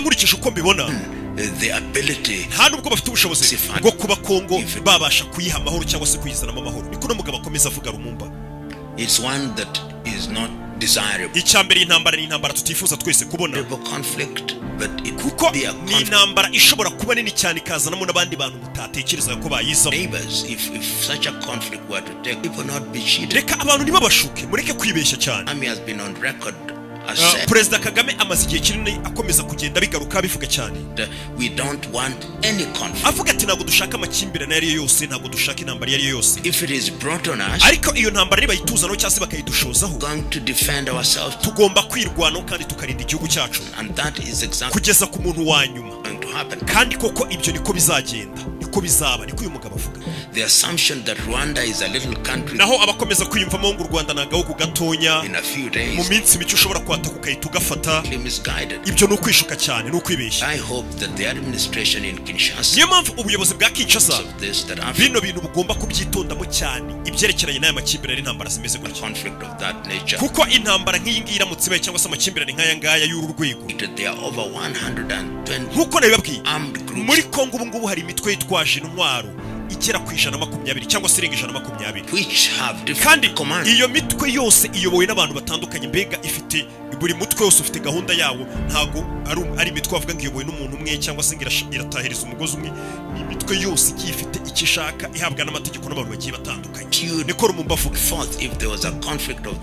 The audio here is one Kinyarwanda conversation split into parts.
nkurikije uko mbibona the ability hano ubwo bafite ubushobozi bwo kuba Congo babasha kuyiha amahoro cyangwa se kuyizanamo amahoro niko no mugabo akomeza avuga Lumumba. It's one that is not desirable. Icyambere intambara ni intambara tutifuza twese kubona Conflict, but it kuko ni intambara ishobora kuba nini cyane ikazanamo n'abandi bantu mutatekereza ko bayizamo. If such a conflict were to take, people not be cheated. Reka abantu ntibabashuke mureke kwibeshya cyane. Army has been on record. Perezida Kagame amaze igihe kinini akomeza kugenda bigaruka bivuga cyane. We don't want any conflict. Avuga ati ntabwo dushaka amakimbirane yari yose, ntabwo dushaka intambara yari yose. If it is brought on us, ariko iyo ntambara niba yituzanaho cyangwa se bakayidushozaho, going to defend ourselves. Tugomba kwirwanaho kandi tukarinda igihugu cyacu. And that is exactly kugeza ku muntu wa nyuma. Going to happen. Kandi koko ibyo niko bizagenda, niko bizaba, niko uyu mugabo avuga. The assumption that Rwanda is a little country. Naho abakomeza kwiyumvamo ngo u Rwanda nagahugu gatonya. In a few days. Mu minsi mike ushobora kwataka ukahita ugafata. Misguided. Ibyo nukwishuka cyane nukwibeshya. I hope that the administration in Kinshasa. Niyo mpamvu ubuyobozi bwa Kinshasa bino bintu bugomba kubyitondamo cyane ibyerekeranye n'aya makimbirane n'intambara zimeze gutya. Conflict of that nature. Kuko intambara nk'iyi ngiyi iramutse ibaye cyangwa se amakimbirane nk'aya ngaya y'uru rwego. There are over 120. Nkuko nabibabwiye muri Congo ubu ngubu hari imitwe yitwaje intwaro igera ku 120 cyangwa se irenga 120. Kandi iyo mitwe yose iyobowe n'abantu batandukanye, mbega ifite buri mutwe wose ufite gahunda yawo, ntago ari imitwe avuga ngo iyobowe n'umuntu umwe cyangwa se iratahiriza umugozi umwe. Ni imitwe yose igiye ifite ikishaka ihabwa n'amategeko n'abantu bagiye batandukanye. Niko Lumumba avuga.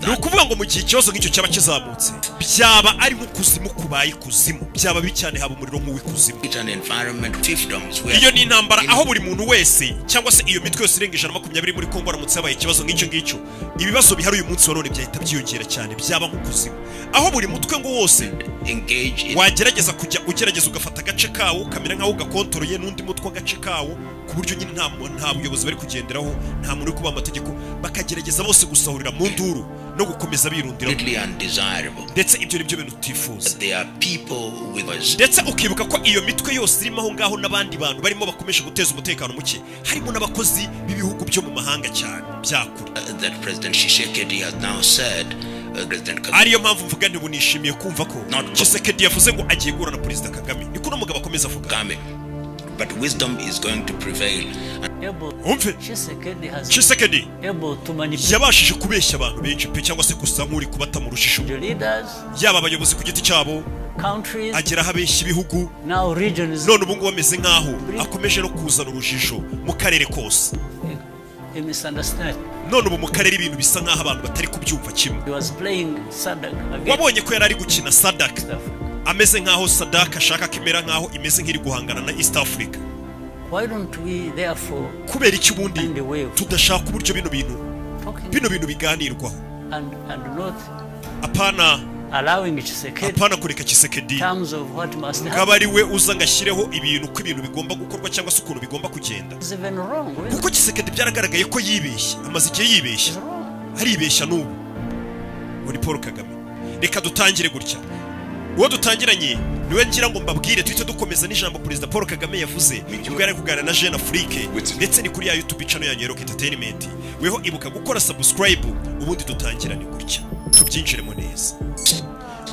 Ni ukuvuga ngo mu gihe ikibazo nk'icyo cyaba kizamutse byaba ari nk'ukuzimu kubaye kuzimu, byaba bicyane haba umuriro nk'uw'ikuzimu. Iyo ni intambara aho buri muntu wese cyangwa se iyo mitwe yose irenga 120 muri Congo aramutse yabaye ikibazo nk'icyo ngicyo, ibibazo bihari uyu munsi wa none byahita byiyongera cyane, byaba nk'ukuzimu. Aho buri mutwe ngo wose wagerageza kujya ugerageza ugafata agace kawo ukamera nkaho ugakontoreye n'undi mutwe agace kawo, ku buryo nyine nta buyobozi bari kugenderaho, nta muntu uri kuba amategeko, bakagerageza bose gusahurira mu nduru no gukomeza birundiraho. Ndetse ibyo nibyo bintu tutifuza. Ndetse ukibuka ko iyo mitwe yose irimo aho ngaho n'abandi bantu barimo bakomeje guteza umutekano muke, harimo n'abakozi b'ibihugu byo mu mahanga cyane byakure. Ariyo mpamvu mvuga nti bunishimiye kumva ko Tshisekedi yavuze ngo agiye guhura na Perezida Kagame. Niko no mugabo akomeza avuga. But wisdom is going to prevail. Tshisekedi yabashije kubeshya abantu benshi pe cyangwa se gusa nk'uri kubata mu rushisho. Yaba abayobozi ku giti cyabo, agera aho abeshya ibihugu, none ubu ngubu ameze nk'aho akomeje no kuzana urujijo mu karere kose. None ubu mu karere ibintu bisa nk'aho abantu batari kubyumva kimwe. Wabonye ko yari ari gukina Sadak, ameze nk'aho Sadak ashaka kimera nk'aho imeze nk'iri guhangana na East Africa. Kubera iki ubundi tudashaka uburyo bino bintu biganirwaho, apana kureka Tshisekedi ngaba ari we uza ngashyireho ibintu ko ibintu bigomba gukorwa cyangwa se ukuntu bigomba kugenda. Kuko Tshisekedi byaragaragaye ko yibeshye, amaze igihe yibeshya, aribeshya n'ubu muri Paul Kagame. Reka dutangire gutya, uwo dutangiranye niwe ngira ngo mbabwire tuhite dukomeza n'ijambo Perezida Paul Kagame yavuze ubwo yari kuganira na Jeune Afrique, ndetse ni kuri ya YouTube channel ya Nyero Entertainment. Weho ibuka gukora subscribe ubundi dutangirane gutya tubyinjiremo neza.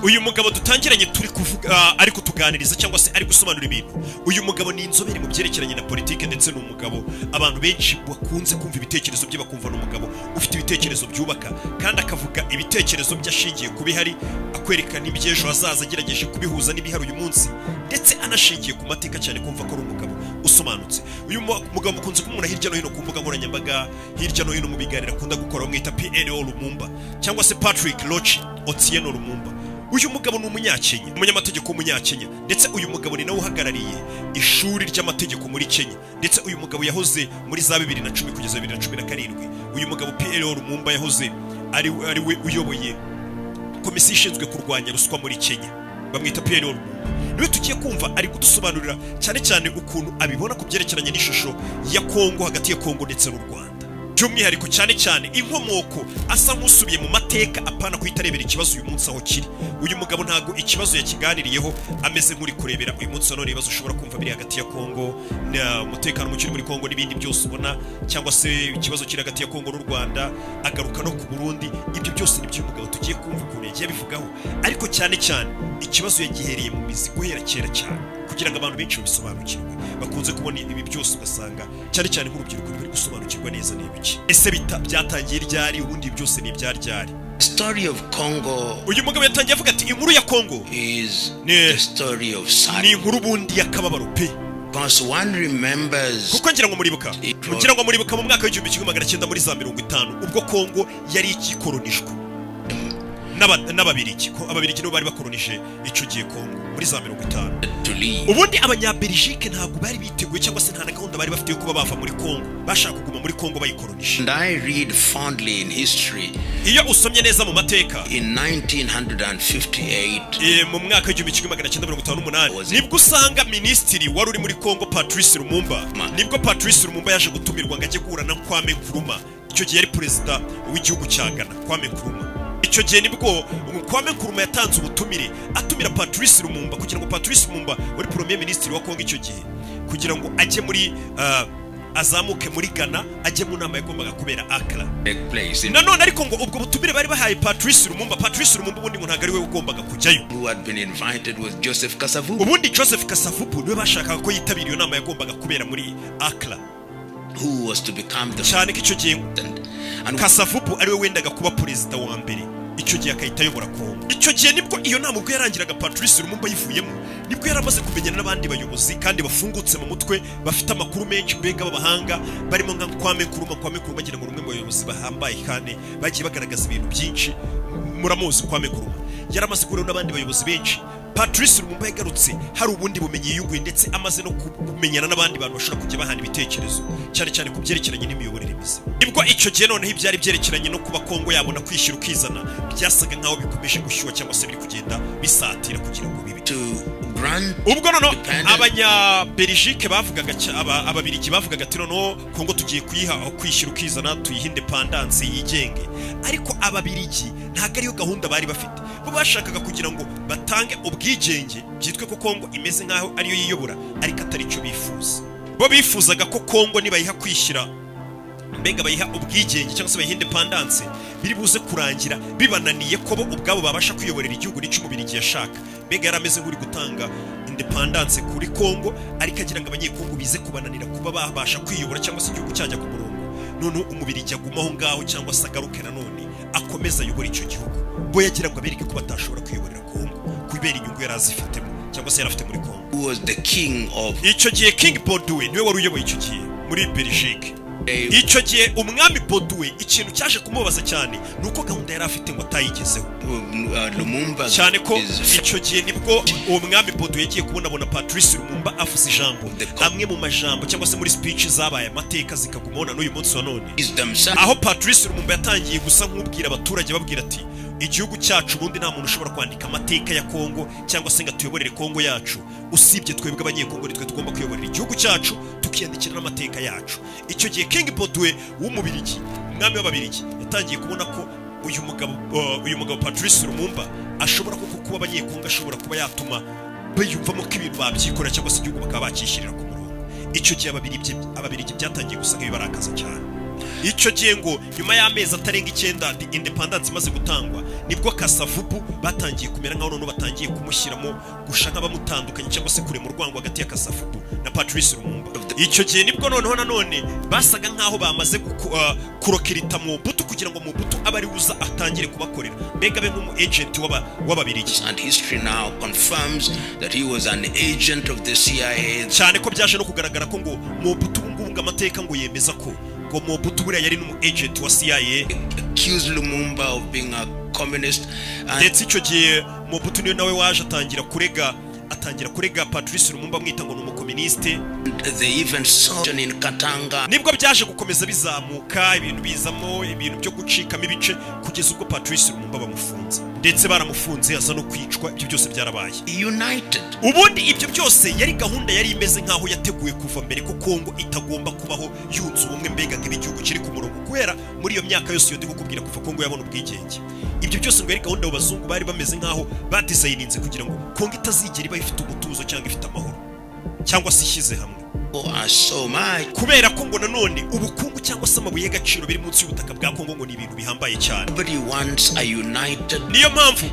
Uyu mugabo dutangiranye turi kuvuga ari kutuganiriza cyangwa se ari gusobanura ibintu. Uyu mugabo ni inzobere mu byerekeranye na politike, ndetse n'umugabo abantu benshi bakunze kumva ibitekerezo bye, bakumva n'umugabo ufite ibitekerezo byubaka kandi akavuga ibitekerezo byashingiye ku bihari, akwerekana ibyejo hazaza agerageje kubihuza n'ibihari uyu munsi, ndetse anashingiye ku mateka cyane, kumva ko ari umugabo usomanutse. Uyu mugabo mukunze kumubona hirya no hino ku mbuga nkoranyambaga, hirya no hino mu biganiro akunda gukora, bamwita PLO Lumumba cyangwa se Patrick Lochi Otieno Lumumba. Uyu mugabo ni umunyakenya, umunyamategeko w'umunyakenya, ndetse uyu mugabo ni nawe uhagarariye ishuri ry'amategeko muri Kenya, ndetse uyu mugabo yahoze muri za 2010 kugeza 2017. Uyu mugabo PLO Lumumba yahoze ari we uyoboye komisiyo ishinzwe kurwanya ruswa muri Kenya, bamwita PLO Lumumba. Niwe tugiye kumva ari kudusobanurira cyane cyane ukuntu abibona ku byerekeranye n'ishusho ya Congo, hagati ya Congo ndetse n'u Rwanda. by'umwihariko cyane cyane Inkomoko asa nk'usubiye mu mateka apana kwitarebera ikibazo uyu munsi aho kiri. Uyu mugabo ntago ikibazo yakiganiriyeho, ameze nk'uri kurebera uyu munsi none ibibazo ushobora kumva biri hagati ya Congo na umutekano muke muri Congo n'ibindi byose ubona, cyangwa se ikibazo kiri hagati ya Congo n'u Rwanda, agaruka no ku Burundi. Ibyo byose ni byo mugabo tugiye kumva ukuntu yagiye bivugaho, ariko cyane cyane ikibazo yagihereye mu mizi guhera kera cyane kugira ngo abantu benshi babisobanukirwe. Bakunze kubona ibi byose ugasanga cyane cyane nk'urubyiruko bari gusobanukirwa neza n'ibiki. Ese byatangiye ryari, ubundi byose ni ibyaryari? Story of Congo. Uyu mugabo yatangiye avuga ati inkuru ya Congo is the story of sad. Ni inkuru bundi yakababaro pe. Because one remembers. Kuko ngira ngo muribuka mu mwaka w'1950 muri za 50 ubwo Congo yari ikikoronijwe n'ababirigi. Ko ababirigi no bari bakoronije ico giye Congo muri za 50. Ubundi abanya-Belgique ntabwo bari biteguye cyangwa se nta na gahunda bari bafite yo kuba bava muri Congo, bashaka kuguma muri Congo bayikoronije. And I read fondly in history. Iyo usomye neza mu mateka In 1958 mu mwaka w'1958 nibwo usanga ministiri wari uri muri Congo Patrice Lumumba, nibwo Patrice Lumumba yaje gutumirwa ngo ajye guhura na Kwame Nkrumah. Icyo gihe yari perezida w'igihugu cya Ghana, Kwame Nkrumah. Icyo gihe nibwo Kwame Nkrumah yatanze ubutumire atumira Patrice Lumumba kugira ngo Patrice Lumumba wari premier ministre wa Congo icyo gihe kugira ngo ajye muri azamuke muri Ghana, ajye mu nama yagombaga kubera Accra. Nanone ariko ngo ubwo butumire bari bahaye Patrice Lumumba ubundi ngo ntago ari we ugombaga kujyayo. Who had been invited with Joseph Kasavubu. Ubundi Joseph Kasavubu niwe bashakaga ko yitabira iyo nama yagombaga kubera muri Accra. Who was to become the cyane k'icyo gihe Kasavubu ari we wendaga kuba perezida wa mbere icyo gihe akahita ayobora Congo. Icyo gihe nibwo iyo nama ubwo yarangiraga Patrice Lumumba yivuyemo, nibwo yaramaze kumenyana n'abandi bayobozi kandi bafungutse mu mutwe, bafite amakuru menshi mbega b'abahanga, barimo nka Kwame Nkrumah agira ngo rumwe mu bayobozi bahambaye kandi bagiye bagaragaza ibintu byinshi. Muramuzi Kwame Nkrumah yaramaze guhura n'abandi bayobozi benshi. Patrice Lumumba yagarutse hari ubundi bumenyi yiyunguye, ndetse amaze no kumenyana n'abandi bantu bashobora kujya bahana ibitekerezo cyane cyane ku byerekeranye n'imiyoborere myiza. Nibwo icyo gihe noneho ibyari byerekeranye no kuba Congo yabona kwishyira ukizana byasaga nkaho bikomeje gushyuha cyangwa se biri kugenda bisatira kugira ngo bibe. Ubwo noneho abanya-Belgique bavugaga, ababirigi bavugaga ati noneho Congo tugiye kuyiha kwishyira ukizana, tuyiha independence yigenge. Ariko ababirigi ntago ariyo gahunda bari bafite, bo bashakaga kugira ngo batange ubwigenge, byitwe ko Congo imeze nkaho ariyo yiyobora, ariko atari cyo bifuza. Bo bifuzaga ko Congo nibayiha kwishyira mbega bayiha ubwigenge cyangwa se bayiha independence, biri buze kurangira bibananiye ko bo ubwabo babasha kwiyoborera igihugu n'icyo umubirigi yashaka. Mbega yarameze nk'uri gutanga independence kuri Congo, ariko agira ngo abanyekongo bize kubananira kuba babasha kwiyobora cyangwa se igihugu cyajya ku murongo. None umubirigi agumaho ngaho cyangwa se agaruke nanone akomeza ayobora icyo gihugu. Bo yagira ngo abereke ko batashobora kwiyoborera Congo kubera inyungu yari azifitemo cyangwa se yarafite muri Congo. Who was the king of icyo gihe King Baudouin niwe wari uyoboye icyo gihe muri Belgique. Icyo gihe umwami Baudouin ikintu cyaje kumubaza cyane nuko gahunda yari afite ngo atayigezeho. Lumumba cyane ko icyo gihe nibwo uwo mwami Baudouin yagiye kubona Patrice Lumumba avuze ijambo, amwe mu majambo cyangwa se muri speech zabaye amateka zikagumona n'uyu munsi wa none, aho Patrice Lumumba yatangiye gusa nk'ubwira abaturage babwira ati igihugu cyacu ubundi nta muntu ushobora kwandika amateka ya Congo cyangwa se ngo tuyoborere Congo yacu, usibye twebwe abanyekongo nitwe tugomba kuyoborera igihugu cyacu tukiyandikira n'amateka yacu. Icyo gihe King Baudouin w'umubirigi, umwami w'ababirigi, yatangiye kubona ko uyu mugabo Patrice Lumumba ashobora kuba abanyekongo ashobora kuba yatuma bayumvamo ko ibintu babyikorera cyangwa se igihugu bakaba bakishyirira ku murongo. Icyo gihe ababirigi byatangiye gusa nk'ibibarakaza cyane. Icyo gihe ngo nyuma y'amezi atarenga 9 independence imaze gutangwa, nibwo Kasavubu batangiye kumera nkaho none batangiye kumushyiramo gushaka bamutandukanye cyangwa se kure mu rwango hagati ya Kasavubu na Patrice Lumumba. Icyo gihe nibwo noneho nanone basaga nkaho bamaze kurokirita mu butu kugira ngo mu butu abari uza atangire kubakorera, mbega be nk'umu agent w'ababirigi. And history now confirms that he was an agent of the CIA. Cyane ko byaje no kugaragara ko ngo mu butu ngubunga amateka ngo yemeza ko ngo Mobutu buriya yari n'umu agent wa CIA. Accused Lumumba of being a communist. Ndetse icyo gihe Mobutu niwe nawe waje atangira kurega Patrice Lumumba mwita ngo n'umukomuniste. They even saw in Katanga. Nibwo byaje gukomeza bizamuka, ibintu bizamo ibintu byo gucikamo ibice kugeza ubwo Patrice Lumumba bamufunze, ndetse baramufunze aza no kwicwa. Ibyo byose byarabaye United. Ubundi ibyo byose yari gahunda yari imeze nkaho yateguye kuva mbere ko Congo itagomba kubaho yunze ubumwe, mbega nk'igihugu kiri ku murongo. muri iyo myaka yose yo ndi gukubwira kuva Congo yabona ubwigenge. Ibyo byose ngo ari gahunda y'abazungu bari bameze nkaho badesigninze kugira ngo Congo itazigera iba ifite umutuzo cyangwa ifite amahoro cyangwa se ishyize hamwe. Kubera ko ngo nanone ubukungu cyangwa se amabuye y'agaciro biri munsi y'ubutaka bwa Congo ngo ni ibintu bihambaye cyane. Niyo mpamvu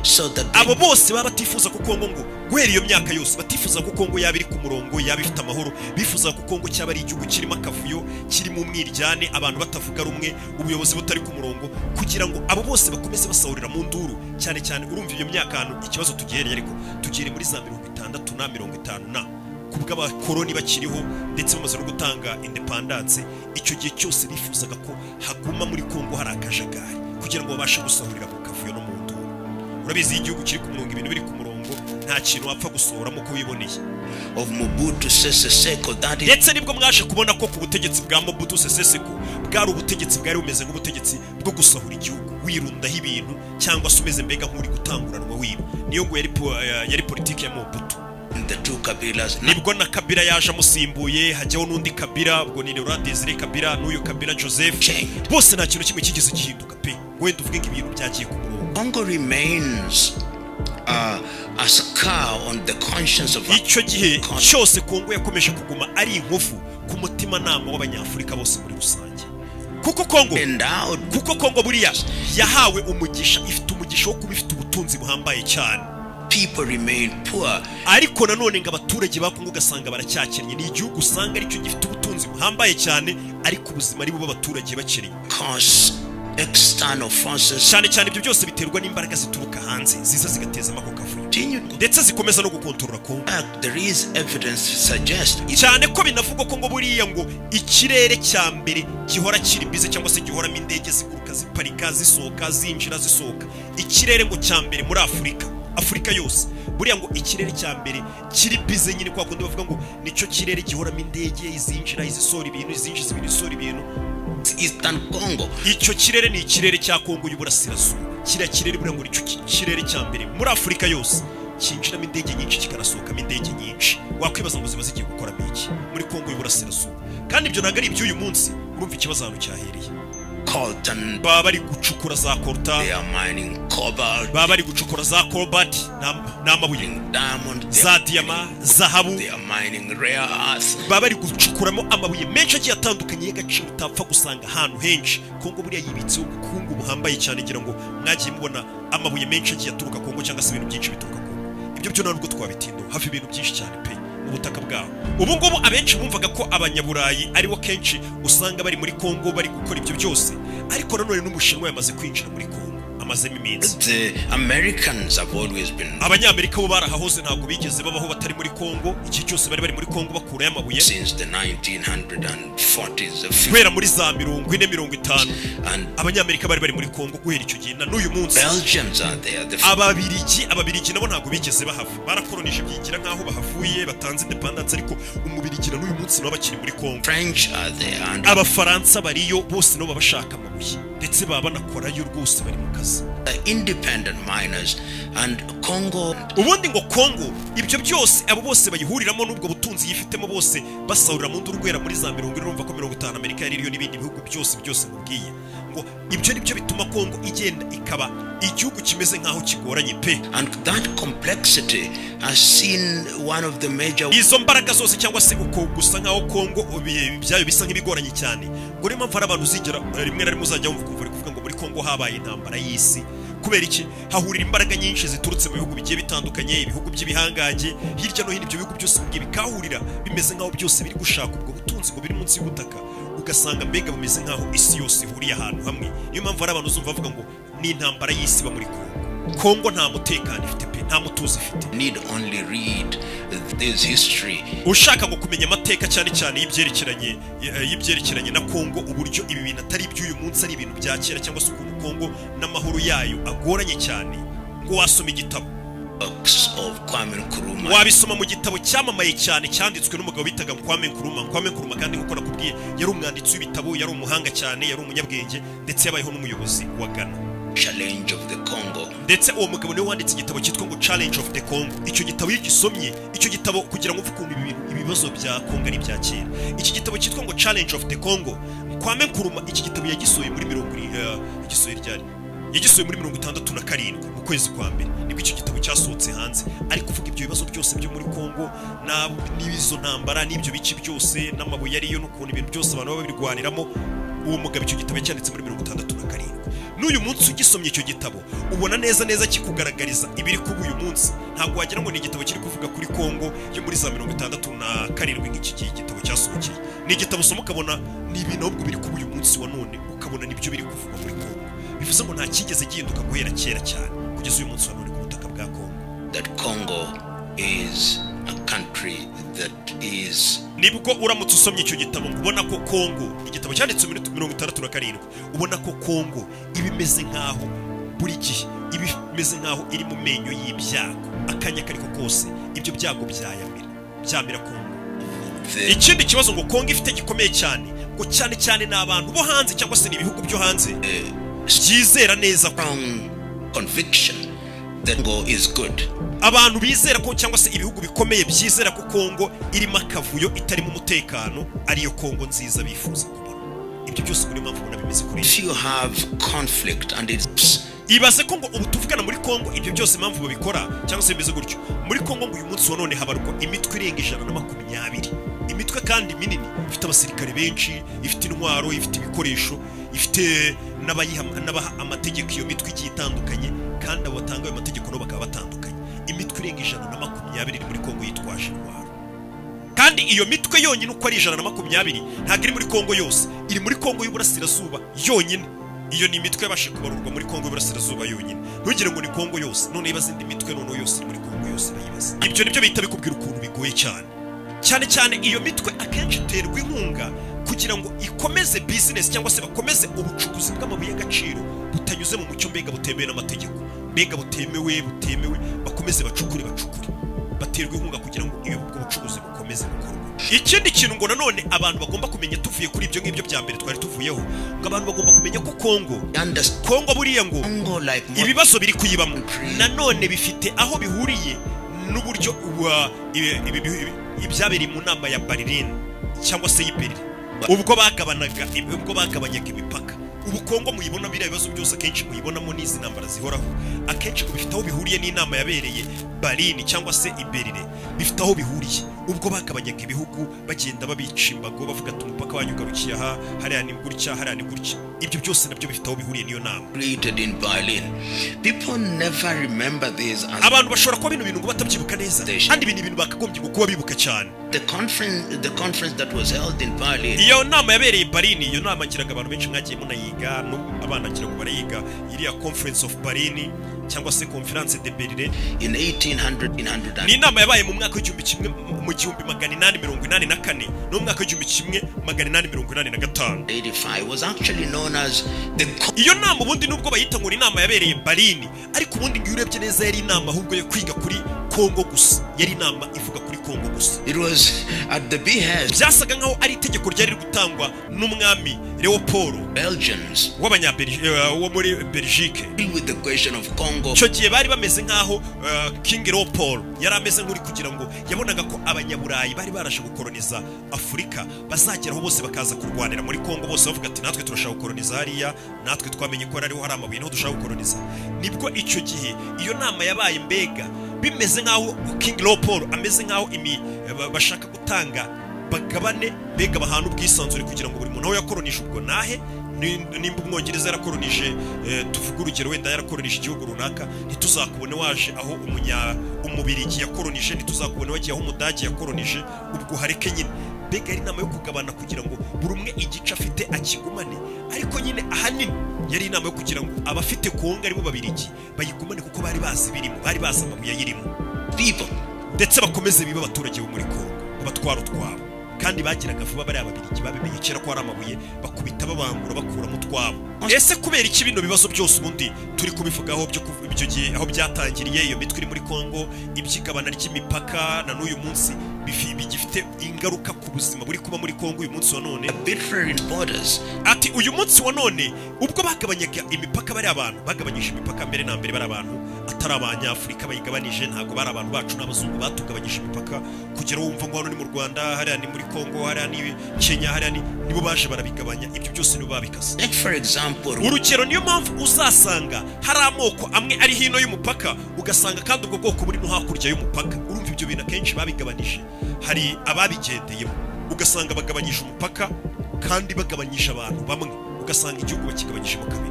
abo bose baba batifuza ko Congo ngo guhera iyo myaka yose batifuza ko Congo yaba iri ku murongo, yaba ifite amahoro, bifuza ko Congo cyaba ari igihugu kirimo akavuyo, kirimo umwiryane, abantu batavuga rumwe, ubuyobozi butari ku murongo, kugira ngo abo bose bakomeze basahurira mu nduru. Cyane cyane urumva iyo myaka hano ikibazo tugihereye, ariko tugire muri za 60 na 50 kubwa abakoloni bakiriho ndetse bamaze no gutanga independence. Icyo gihe cyose bifuzaga ko haguma muri Congo hari akajagari kugira ngo babashe gusahurira mu kavuyo no mu nduru. Urabizi igihugu kiri ku murongo, ibintu biri ku murongo, nta kintu wapfa gusohoramo ko wiboneye. Ndetse nibwo mwaje kubona ko ku butegetsi bwa Mobutu Sese Seko bwari ubutegetsi bwari bumeze nk'ubutegetsi bwo gusahura igihugu, wirundaho ibintu cyangwa se umeze mbega nk'uri gutanguranwa wiba. Niyo ngo yari politiki ya Mobutu. Nibwo na Kabila yaje amusimbuye, hajyaho n'undi Kabila, ubwo ni Laurent Désiré Kabila n'uyu Kabila Joseph. Bose nta kintu kimwe kigeze gihinduka pe, wenda uvuge ngo ibintu byagiye ku murongo. Congo remains as a car on the conscience of icyo gihe cyose Congo yakomeje kuguma ari inkofu ku mutima nama w'abanyafurika bose muri rusange. Kuko Congo buriya yahawe umugisha, ifite umugisha wo kuba ifite ubutunzi buhambaye cyane. People remain poor. Ariko nanone ngo abaturage ba Congo gasanga baracyakennye. Ni igihugu usanga aricyo gifite ubutunzi buhambaye cyane, ariko ubuzima ari bo abaturage bakennye. External forces. Cyane ibyo byose biterwa n'imbaraga zituruka hanze ziza zigateza amako kavuyo ndetse zikomeza no gukontorora Congo. There is evidence suggest cyane ko binavugwa ko ngo buriya ngo ikirere cya mbere gihora kiri bize cyangwa se gihoramo indege ziguruka ziparika zisohoka zinjira zisohoka. Ikirere ngo cya mbere muri Afurika yose buriya ngo ikirere cya mbere kiri bize nyine kwa kundi bavuga ngo nicyo kirere gihoramo indege izinjira izisora ibintu izinjiza ibintu isora ibintu. Eastern Congo. Icyo kirere ni ikirere cya Congo y'uburasirazuba. Kiriya kirere buriya ngo nicyo kirere cya mbere muri Afurika yose kinjiramo indege nyinshi kikanasohokamo indege nyinshi. Wakwibaza ngo ziba zigiye gukora iki muri Congo y'uburasirazuba? Kandi ibyo ntabwo ari iby'uyu munsi. Urumva ikibazo hano cyahereye. Coltan. Baba bari gucukura za coltan. They are mining cobalt. Baba bari gucukura za cobalt n'amabuye, diamond, za diama, zahabu. They are mining rare earth. Baba bari gucukuramo amabuye menshi agiye atandukanye y'agaciro utapfa gusanga ahantu henshi. Congo buriya yibitseho ubukungu buhambaye cyane, ngira ngo mwagiye mubona amabuye menshi agiye aturuka Congo cyangwa se ibintu byinshi bituruka Congo. Ibyo byo ntabwo twabitindaho, hafi ibintu byinshi cyane pe ubutaka bwaho. Ubu ngubu abenshi bumvaga ko abanyaburayi aribo kenshi usanga bari muri Congo bari gukora ibyo byose, ariko nanone n'umushinwa yamaze kwinjira muri Congo amazemo iminsi. The Americans have always been. Abanyamerika bo barahahoze ntabwo bigeze babaho batari muri Congo. Iki cyose bari muri Congo bakurayo amabuye since the 1940s. Guhera muri za 40-50 Abanyamerika bari muri Congo guhera icyo gihe na n'uyu munsi. Belgians are there. Ababirigi nabo ntabwo bigeze bahava, barakoronije byigira nkaho bahavuye batanze independence, ariko umubirigi na n'uyu munsi nabo bakiri muri Congo. French are there. Abafaransa bariyo bose nabo bashaka amabuye ndetse baba banakorayo rwose bari mu kazi. Independent miners and Congo. Ubundi ngo Congo ibyo byose abo bose bayihuriramo n'ubwo butunzi yifitemo bose basahurira mu ndurwera muri za 40 urumva ko 50 Amerika yariyo n'ibindi bihugu byose mubwiye ngo ibyo nibyo bituma Congo igenda ikaba igihugu kimeze nkaho kigoranye pe. And that complexity has seen one of the major. Izo mbaraga zose cyangwa se uko gusa nkaho Congo byayo bisa nk'ibigoranye cyane ngo rema mvara abantu zigera rimwe na rimwe uzajya kuvuga ngo muri Congo habaye intambara y'isi. Kubera iki? Hahurira imbaraga nyinshi ziturutse mu bihugu bigiye bitandukanye, ibihugu by'ibihangange hirya no hino. Ibyo bihugu byose bikahurira bimeze nkaho byose biri gushaka ubwo butunzi ngo biri munsi y'ubutaka, ugasanga mbega bumeze nkaho isi yose ihuriye ahantu hamwe. Niyo mpamvu ari abantu uzumva bavuga ngo ni intambara y'isi ba muri Congo nta mutekano ifite pe, nta mutuzo ifite. Need only read this history. Ushaka ngo kumenya amateka cyane y'ibyerekeranye na Congo, uburyo ibi bintu atari iby'uyu munsi, ari ibintu bya kera, cyangwa se ukuntu Congo n'amahoro yayo agoranye cyane, ngo wasoma igitabo of Kwame Nkrumah. Wabisoma mu gitabo cyamamaye cyane cyanditswe n'umugabo bitaga Kwame Nkrumah kandi nkuko nakubwiye yari umwanditsi w'ibitabo, yari umuhanga cyane, yari umunyabwenge ndetse yabayeho n'umuyobozi wa Ghana. Challenge of the Congo. Ndetse uwo mugabo niwe wanditse igitabo cyitwa ngo Challenge of the Congo. Icyo gitabo iyo gisomye icyo gitabo kugira ngo uvuge ibibazo bya Congo ari bya kera. Iki gitabo cyitwa ngo Challenge of the Congo Kwame Nkrumah iki gitabo yagisoye muri yagisoye muri 67 mu kwezi kwa mbere nibwo icyo gitabo cyasohotse hanze ari kuvuga ibyo bibazo byose byo muri Congo n'ibizo ntambara n'ibyo bici byose n'amabuye ariyo n'ukuntu ibintu byose abantu baba birwaniramo. Uwo mugabo icyo gitabo cyanditse muri 67. N'uyu munsi ugisomye icyo gitabo ubona neza kikugaragariza ibiri kuba uyu munsi. Ntabwo wagira ngo ni igitabo kiri kuvuga kuri Congo yo muri za 67 nk'iki gitabo cyasohokeye. Ni igitabo usoma ukabona ni ibintu ahubwo biri kuba uyu munsi wa none, ukabona nibyo biri kuvuga muri Congo. Bivuze ngo nta kigeze gihinduka guhera kera cyane kugeza uyu munsi wa none ku butaka bwa Congo. That Congo is a country that is. Nibwo uramutse usomye icyo gitabo ubona ko Congo, igitabo cyanditse muri 67, ubona ko Congo ibimeze nkaho buri gihe ibimeze nkaho iri mu menyo y'ibyago, akanya kariko kose ibyo byago byamira Congo. Ikindi kibazo ngo Congo ifite gikomeye cyane, ngo cyane n'abantu bo hanze cyangwa se n'ibihugu byo hanze byizera neza conviction that Congo is good. Abantu bizera ko cyangwa se ibihugu bikomeye byizera ko Congo irimo akavuyo itarimo umutekano ariyo Congo nziza bifuza kubona. Ibyo byose muri mpamvu ubona bimeze kuri. If you have conflict and it's ibaze ko ngo ubu tuvugana muri Congo ibyo byose impamvu babikora cyangwa se bimeze gutyo. Muri Congo ngo uyu munsi wa none habarwa imitwe irenga 120. Imitwe kandi minini ifite abasirikare benshi, ifite intwaro, ifite ibikoresho, ifite n'abaha amategeko iyo mitwe igiye itandukanye, kandi abo batanga ayo mategeko no bakaba batandukanye. Imitwe irenga 120 iri muri Congo yitwaje intwaro. Kandi iyo mitwe yonyine uko ari 120 ntabwo iri muri Congo yose, iri muri Congo y'Uburasirazuba yonyine. Iyo ni imitwe yabashe kubarurwa muri Congo y'Uburasirazuba yonyine. Ntugire ngo ni Congo yose, none ibaze indi mitwe none yose muri Congo yose bayibaza. Ibyo nibyo bihita bikubwira ukuntu bigoye cyane iyo mitwe akenshi iterwa inkunga kugira ngo ikomeze business cyangwa se bakomeze ubucukuzi bw'amabuye y'agaciro butanyuze mu mucyo mbega butemewe n'amategeko, mbega butemewe bakomeze bacukure baterwa inkunga kugira ngo iyo bucukuzi bukomeze gukorwa. Ikindi kintu ngo nanone abantu bagomba kumenya tuvuye kuri ibyo ngibyo bya mbere twari tuvuyeho, ngo abantu bagomba kumenya ko Congo buriya ngo ibibazo biri kuyibamo nanone bifite aho bihuriye n'uburyo ibyabereye mu nama ya Berlin cyangwa se y'Iberlin ubwo bagabanyaga imipaka. Ubu Congo muyibona biriya bibazo byose akenshi muyibonamo n'izi ntambara zihoraho, akenshi bifite aho bihuriye n'inama yabereye Berlin cyangwa se Iberlin, bifite aho bihuriye. Ubwo bagabanyaga ibihugu bagenda babicimbago bavuga ati umupaka wanyu ugarukiye aha, hariya ni gutya, hariya ni gutya. Ibyo byose nabyo bifite aho bihuriye n'iyo nama. Created in Berlin. People never remember this as abantu bashobora kuba bintu ngo batabyibuka neza, kandi ibintu bakagombye kuba bibuka cyane. The conference that was held in Berlin. Iyo nama yabereye Berlin, iyo nama ngiraga abantu benshi mwagiye munayiga, no abana ngira ngo barayiga, iriya conference of Berlin cyangwa se conference de Berlin in 1800. Ni inama yabaye mu mwaka w'1884 no mu mwaka w'1885. 85 was actually known as the iyo nama ubundi nubwo bayita ngo inama yabereye Berlin, ariko ubundi ngiyo urebye neza yari inama ahubwo yo kwiga kuri Congo gusa, yari inama ivuga kuri Congo gusa. It was at the behest. Byasaga nkaho ari itegeko ryari gutangwa n'umwami Leopold Belgians wo muri Belgique with the question of Congo. Cyo gihe bari bameze nkaho King Leopold yari ameze nk'uri kugira ngo yabonaga ko abanyaburayi bari barashe gukoloniza Afurika bazageraho bose bakaza kurwanira muri Congo, bose bavuga ati natwe turashaka gukoloniza hariya, natwe twamenye ko ariho hari amabuye no dushaka gukoloniza. Nibwo icyo gihe iyo nama yabaye mbega bimeze nkaho King Leopold ameze nkaho bashaka gutanga bagabane mbega bahana ubwisanzure kugira ngo buri muntu aho yakolonije ubwo nahe. Nimba Umwongereza yarakolonije tuvuga urugero wenda yarakolonije igihugu runaka, ntituzakubone waje aho umubirigi yakolonije, ntituzakubone wagiye aho Umudage yakolonije, ubwo hareke nyine. Mbega ari inama yo kugabana kugira ngo buri umwe igice afite akigumane, ariko nyine ahanini yari inama yo kugira ngo abafite Kongo aribo babirigi bayigumane kuko bari bazi birimo, bari bazi amabuye yirimo ndetse bakomeze biba abaturage bo muri Kongo batwara utwabo. Kandi bagiraga vuba bari ababirigi babimenye kera ko ari amabuye, bakubita babangura bakuramo utwabo. Ese kubera iki bino bibazo byose ubundi turi kubivugaho byo ibyo gihe aho byatangiriye iyo mitwe iri muri Kongo, ibyigabana ry'imipaka na n'uyu munsi bigifite ingaruka ku buzima buri kuba muri Kongo uyu munsi wa none? Uyu munsi wa none ubwo bagabanyaga imipaka bari abantu bagabanyije imipaka mbere na mbere bari abantu atari abanyafurika bayigabanije, ntago bari abantu bacu n'abazungu batugabanyije imipaka kugera wumva ngo hano ni mu Rwanda, hariya ni muri Congo, hariya ni Kenya, hariya nibo baje barabigabanya. Ibyo byose nibo babikaze. Like for example, urugero niyo mpamvu uzasanga hari amoko amwe ari hino y'umupaka, ugasanga kandi ubwo bwoko buri no hakurya y'umupaka. Urumva ibyo bintu akenshi babigabanije, hari ababigendeyemo, ugasanga bagabanyije umupaka kandi bagabanyije abantu bamwe, ugasanga igihugu bakigabanyije mu kabiri.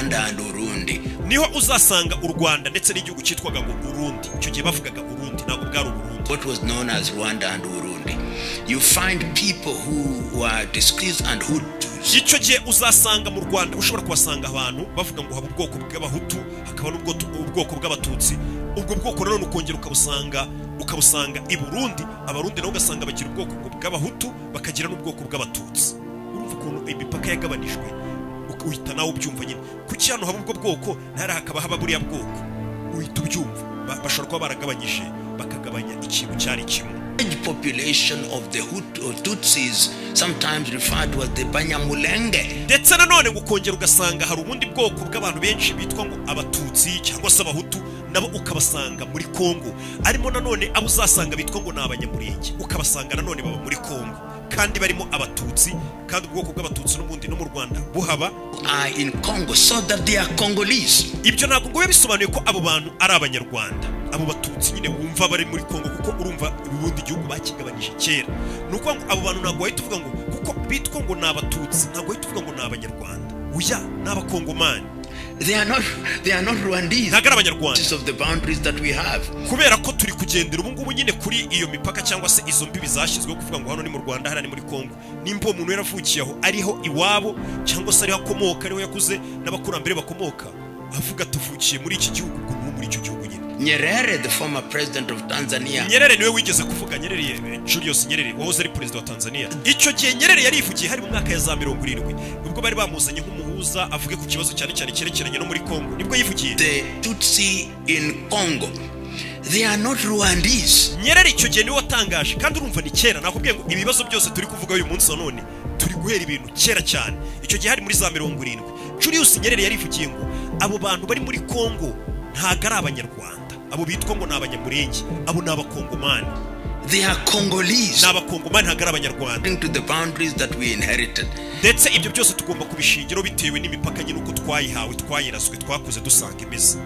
Niho uzasanga u Rwanda ndetse n'igihugu cyitwaga ngo Burundi, icyo gihe bavugaga Burundi, ntabwo bwari Burundi. What was known as Rwanda and Burundi. You find people who are Tutsis and Hutus. Icyo gihe uzasanga mu Rwanda ushobora kubasanga abantu bavuga ngo haba ubwoko bw'abahutu, hakaba n'ubwoko bw'abatutsi. Ubwo bwoko rero ukongera ukabusanga i Burundi, abarundi nabo ugasanga bagira ubwoko bw'abahutu, bakagira n'ubwoko bw'abatutsi. Urumva ukuntu imipaka yagabanijwe, uhita nawe ubyumva nyine. Kuki hano haba ubwo bwoko ntara hakaba haba buriya bwoko, uhita ubyumva. Bashobora kuba baragabanyije bakagabanya ikintu cyari kimwe. The population of the Hutu or Tutsis sometimes referred to as the Banyamulenge. Ndetse nanone gukongera ugasanga hari ubundi bwoko bw'abantu benshi bitwa ngo abatutsi cyangwa se abahutu, nabo ukabasanga muri Congo. Arimo nanone abo uzasanga bitwa ngo n'abanyamurenge, ukabasanga nanone baba muri Congo kandi barimo abatutsi, kandi ubwoko bw'abatutsi n'ubundi no mu Rwanda buhaba In Congo, so that they are Congolese. Ibyo ntabwo ngo bisobanuye ko abo bantu ari abanyarwanda, abo batutsi nyine wumva bari muri Congo, kuko urumva ubundi igihugu bakigabanije kera. Nuko ngo abo bantu ntabwo bahita uvuga ngo kuko bitwa ngo n'abatutsi, ntabwo bahita uvuga ngo n'abanyarwanda, uya n'abakongomani. They are not Rwandese. Ntabwo ari abanyarwanda of the boundaries that we have. Kubera ko turi kugendera ubu ngubu nyine kuri iyo mipaka cyangwa se izo mbibi zashyizweho kuvuga ngo hano ni mu Rwanda, hano ni muri Congo. Nimba umuntu yaravukiye aho ariho iwabo cyangwa se ariho akomoka, ariho yakuze n'abakurambere bakomoka, avuga tuvukiye muri iki gihugu, ngo muri icyo gihugu nyine. Nyerere, the former president of Tanzania. Nyerere niwe wigeze kuvuga, Nyerere Julius Nyerere wahoze ari president wa Tanzania. Icyo gihe Nyerere yarivugiye hari mu mwaka ya za 70 ubwo bari bamuzanye nk'umuhuza avuge ku kibazo cyane cyane cyerekeranye no muri Congo, nibwo yivugiye. The Tutsi in Congo, they are not Rwandese. Nyerere icyo gihe niwe watangaje, kandi urumva ni kera. Nakubwiye ngo ibibazo byose turi kuvuga uyu munsi none turi guhera ibintu kera cyane. Icyo gihe hari muri za 70 Julius Nyerere yarivugiye ngo abo bantu bari muri Congo ntago ari abanyarwanda, abo bitwa ngo n'abanyamurenge, abo n'abakongomani. They are Congolese. N'abakongomani ntago ari abanyarwanda. To the boundaries that we inherited. Ndetse ibyo byose tugomba kubishingiro bitewe n'imipaka nyine uko twayihawe, twayiraswe, twakuze dusanga imeze.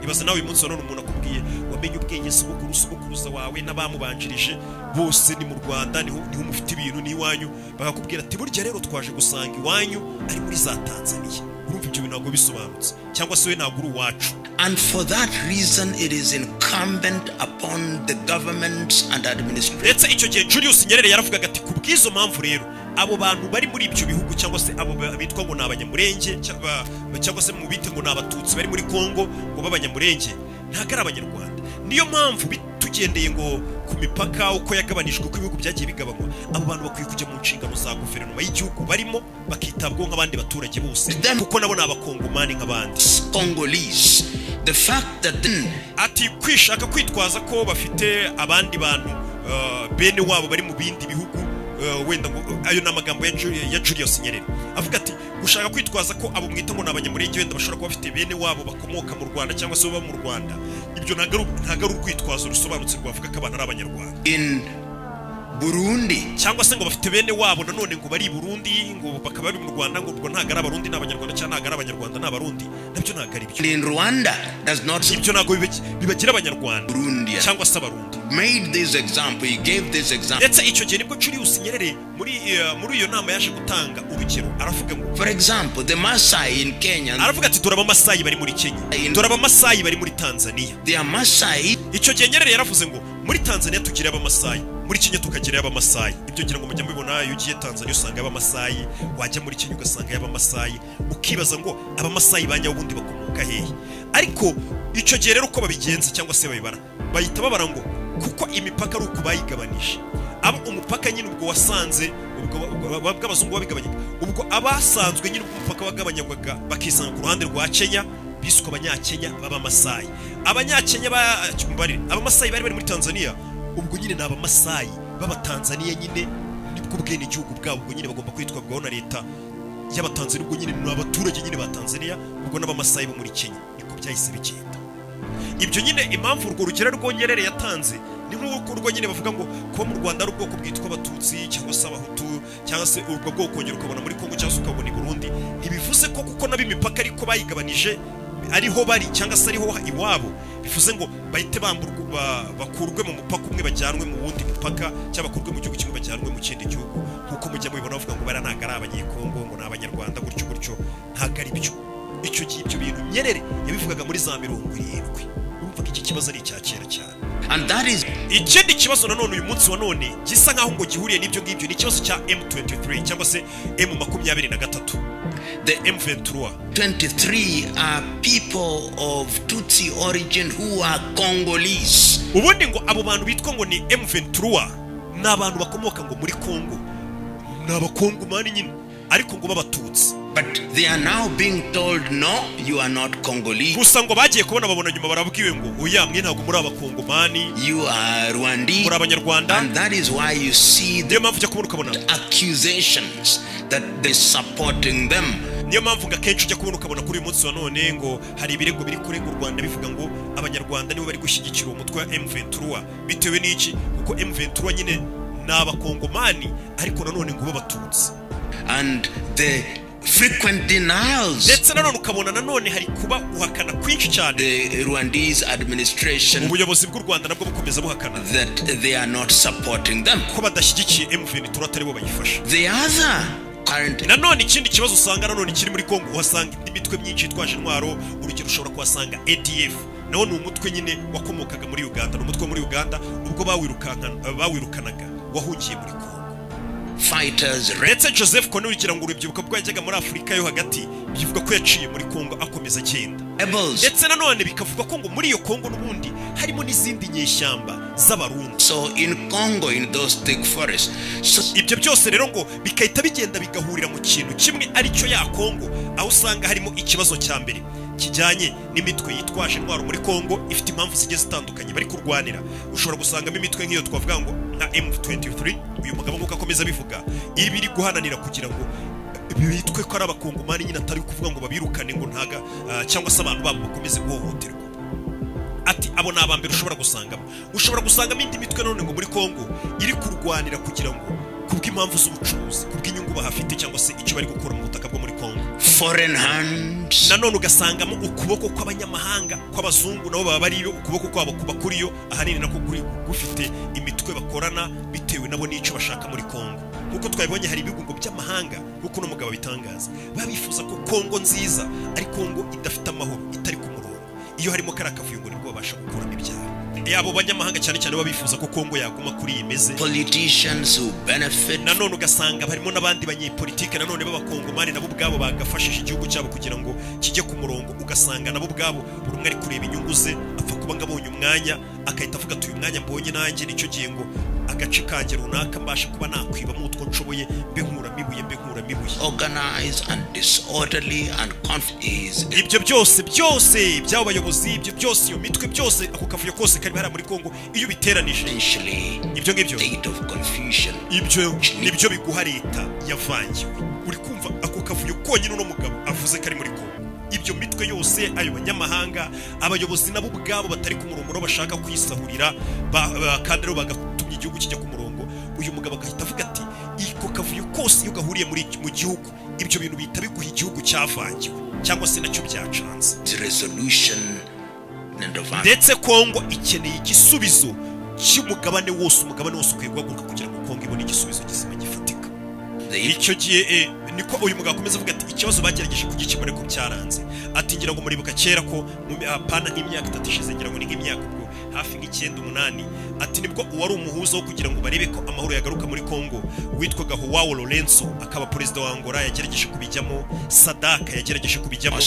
Ibaza nawe uyu munsi none umuntu akubwiye wamenye ubwenge sokuruza wawe n'abamubanjirije bose ni mu Rwanda, niho mufite ibintu n'iwanyu, bakakubwira ati burya rero twaje gusanga iwanyu ari muri za Tanzania. Urumva ibyo bintu ntabwo bisobanutse, cyangwa se we ntabwo uri uwacu. And for that reason it is incumbent upon the governments and administration. Ndetse icyo gihe Julius Nyerere yaravugaga ati kubwizo mpamvu rero abo bantu bari muri ibyo bihugu cyangwa se abo bitwa ngo n'abanyamurenge cyangwa se mu bite ngo n'abatutsi bari muri Congo ngo b'abanyamurenge ntago ari abanyarwanda. Niyo mpamvu tugendeye ngo ku mipaka uko yagabanijwe uko ibihugu byagiye bigabanywa, abo bantu bakwiye kujya mu nshingano za guverinoma y'igihugu barimo, bakitabwaho nk'abandi baturage bose, kuko nabo ni abakongomani nk'abandi. Congolese. The fact that ati kwishaka kwitwaza ko bafite abandi bantu bene wabo bari mu bindi bihugu, wenda ngo ayo namagambo ya Julius Nyerere avuga ati gushaka kwitwaza ko abo mwita ngo n'abanyamurenge wenda bashobora kuba bafite bene wabo bakomoka mu Rwanda cyangwa se baba mu Rwanda, ibyo ntago ari urwitwazo rusobanutse rwavuga ko abantu ari abanyarwanda. In Burundi cyangwa se ngo bafite bene wabo nanone ngo bari Burundi ngo bakaba bari mu Rwanda ngo ubwo ntago ari abarundi n'abanyarwanda cyangwa ntago ari abanyarwanda n'abarundi, nabyo ntago ari byo. In Rwanda does not, ibyo ntago bibagira abanyarwanda cyangwa se abarundi. Made this example, he gave this example. Ndetse icyo gihe nibwo Julius Nyerere muri iyo nama yaje gutanga urugero, aravuga ngo for example the Masai in Kenya, aravuga ati dore abamasayi bari muri Kenya, dore abamasayi bari muri Tanzania. They are Masai. Icyo gihe Nyerere yaravuze ngo muri Tanzania tugira abamasayi, muri Kenya tukagira abamasayi. Ibyo ngira ngo mujya mubibona, iyo ugiye Tanzania usanga abamasayi, wajya muri Kenya ugasanga abamasayi, ukibaza ngo abamasayi banyaho ubundi bakomoka hehe. Ariko icyo gihe rero uko babigenza cyangwa se babibara, bahita babara ngo kuko imipaka ari uko bayigabanije, abo umupaka nyine ubwo wasanze ubwo bw'abazungu babigabanya, ubwo abasanzwe nyine umupaka wagabanywaga bakisanga ku ruhande rwa Kenya biswe abanyakenya b'abamasayi. Abanyakenya abamasayi bari muri Tanzania, ubwo nyine ni abamasayi b'abatanzania nyine, nibwo bwene igihugu bwabo ubwo nyine bagomba kwitwabwaho na leta y'abatanzania, ubwo nyine ni abaturage nyine ba Tanzania, ubwo n'abamasayi bo muri Kenya. Niko byahise bigenda. ibyo nyine impamvu urwo rugero rwongerere yatanze ni nk'uko urwo nyine bavuga ngo kuba mu Rwanda ari ubwoko bwitwa abatutsi cyangwa se abahutu cyangwa se ubwo bwoko kongera ukabona muri Congo cyangwa se ukabona i Burundi ntibivuze ko kuko nab'imipaka ariko bayigabanije ariho bari cyangwa se ariho iwabo bivuze ngo bahite bakurwe mu mupaka umwe bajyanwe mu wundi mupaka cyangwa bakurwe mu gihugu kimwe bajyanwe mu kindi gihugu nkuko mujya mubibona bavuga ngo bara ntago ari abanyekongo ngo ni abanyarwanda gutyo ntago ari byo icyo ibyo bintu Nyerere yabivugaga muri za 70 urumva ko iki kibazo ari icya kera cyane. And that is ikindi kibazo nanone uyu munsi wa none gisa nkaho ngo gihuriye n'ibyo ngibyo ni ikibazo cya M23 cyangwa se M23 the M23 are people of Tutsi origin who are Congolese. Ubundi ngo abo bantu bitwa ngo ni M23 ni abantu bakomoka ngo muri Congo ni abakongomani nyine ariko ngo babatutsi. But they are now being told no, you are not Congolese. Gusa ngo bagiye kubona babona nyuma barabwiwe ngo oya mwe ntago muri abakongomani, you are Rwandese, muri abanyarwanda. And that is why you see the accusations that they supporting them. Niyo mpamvu nga kenshi ujya kubona ukabona kuri uyu munsi wa none ngo hari ibirego biri kurenga u Rwanda bivuga ngo abanyarwanda nibo bari gushyigikira umutwe wa M23 bitewe n'iki kuko M23 nyine ni abakongomani ariko nanone ngo babatutsi. And the frequent denials. Ndetse nanone ukabona nanone hari kuba uhakana kwinshi cyane. The Rwandese administration, ubuyobozi bw'u Rwanda nabwo bukomeza buhakana that they are not supporting them, ko badashyigikiye M23 atari bo bayifasha. The other current nanone ikindi kibazo usanga nanone kiri muri Congo uhasanga indi mitwe myinshi itwaje intwaro, urugero ushobora kuhasanga ADF nawo ni umutwe nyine wakomokaga muri Uganda, ni umutwe muri Uganda ubwo bawirukanaga wahungiye muri Congo. Fighters. Ndetse Joseph Kony ugira ngo urubyibuka bwo yajyaga muri Afurika yo hagati bivuga ko yaciye muri Congo akomeza agenda. Ndetse nanone bikavuga ko ngo muri iyo Congo n'ubundi harimo n'izindi nyeshyamba z'abarundi. So in Congo, in those thick forests, ibyo byose rero ngo bikahita bigenda bigahurira mu kintu kimwe aricyo ya Congo, aho usanga harimo ikibazo cya mbere kijyanye n'imitwe yitwaje intwaro muri Congo ifite impamvu zigiye zitandukanye bari kurwanira. Ushobora gusangamo imitwe nk'iyo twavuga ngo nka M23 uyu mugabo nk'uko akomeza bivuga ibiri guhananira kugira ngo bitwe ko ari abakongomani nyine atari kuvuga ngo babirukane ngo ntaga cyangwa se abantu babo bakomeze guhohoterwa. Ati abo nabambere ushobora gusangamo indi mitwe none ngo muri Congo iri kurwanira kugira ngo kubw'impamvu z'ubucuruzi kubw'inyungu bahafite cyangwa se icyo bari gukora mu butaka bwo muri Congo. Foreign hands. Nanone ugasangamo ukuboko kw'abanyamahanga kw'abazungu nabo baba bari ukuboko kwabo kuba kuriyo ahanini nako gufite imitwe bakorana bitewe nabo n'icyo bashaka muri Congo. Nkuko twabibonye hari ibigungo by'amahanga nkuko no mugabo bitangaza babifuza ko Congo nziza ari Congo idafite amahoro itari ku murongo. Iyo harimo karakavuyo ngo nibwo babasha gukuramo ibyaha. Abo banyamahanga cyane cyane babifuza ko Congo yaguma kuri imeze. Politicians who benefit. Nanone ugasanga barimo n'abandi banyepolitike nanone b'abakongomani nabo ubwabo bagafashije igihugu cyabo kugira ngo kijye ku murongo. Ugasanga nabo ubwabo buri umwe ari kureba inyungu ze apfa kuba ngabonye umwanya akahita avuga ati uyu mwanya mbonye nanjye nicyo gihe ngo agace kanjye runaka mbasha kuba nakwiba mu utwo nshoboye mbe nkuramo ibuye. Organized and disorderly and confused. Ibyo byose by'abo bayobozi ibyo byose iyo mitwe byose ako kavuyo kose kari hari muri Congo iyo biteranije ibyo ngibyo state of confusion. Ibyo nibyo biguha leta yavangiwe. Uri kumva ako kavuyo konyine no mugabo avuze kari muri Congo. Ibyo mitwe yose ayo banyamahanga abayobozi nabo ubwabo batari ku murongo bashaka kwisahurira kandi rero bagatumye igihugu kijya ku murongo. Uyu mugabo agahita avuga ati iko kavuyo kose iyo gahuriye mu gihugu ibyo bintu bita biguha igihugu cyavangiwe cyangwa se nacyo byacanze. Ndetse Congo ikeneye igisubizo cy'umugabane wose ukwiye guhaguruka kugira ngo Congo ibone igisubizo gizima gifatika. Icyo gihe niko uyu mugabo akomeza avuga ati ikibazo bagerageje kugikemura ko cyaranze. Ati ngira ngo muribuka kera ko pana nk'imyaka 3 ishize ngira ngo ni nk'imyaka ubwo hafi nk'I9-8 ati nibwo uwari umuhuza wo kugira ngo barebe ko amahoro yagaruka muri Congo witwaga Joao Lourenço akaba president wa Angola yagerageje kubijyamo, Sadaka yagerageje kubijyamo.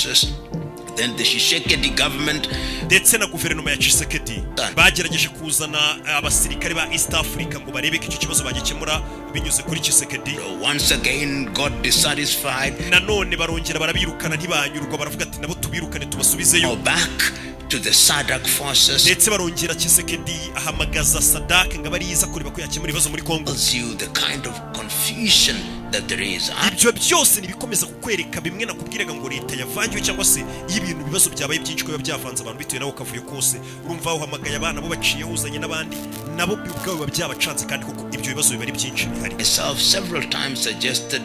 Then the Tshisekedi government ndetse na guverinoma ya Tshisekedi bagerageje kuzana abasirikare ba East Africa ngo barebe ko icyo kibazo bagikemura binyuze kuri Tshisekedi. Once again got dissatisfied. Nanone barongera barabirukana ntibanyurwa baravuga ati nabo tubirukane tubasubizeyo. Back to the SADC forces. Ndetse barongera Tshisekedi ahamagaza SADC ngo bari yiza kureba ko yakemura ibibazo muri Congo. The kind of confusion that there is. Ibyo byose nibikomeza kukwereka bimwe nakubwiraga ngo leta yavangiwe cyangwa se y'ibintu bibazo byabaye byinshi ko byavanze abantu bitewe naho kavuye kose urumva aho hamagaye abana bo baciye huzanye n'abandi nabo ubwabo babyabacanze kandi kuko ibyo bibazo bibari byinshi bihari. Several times suggested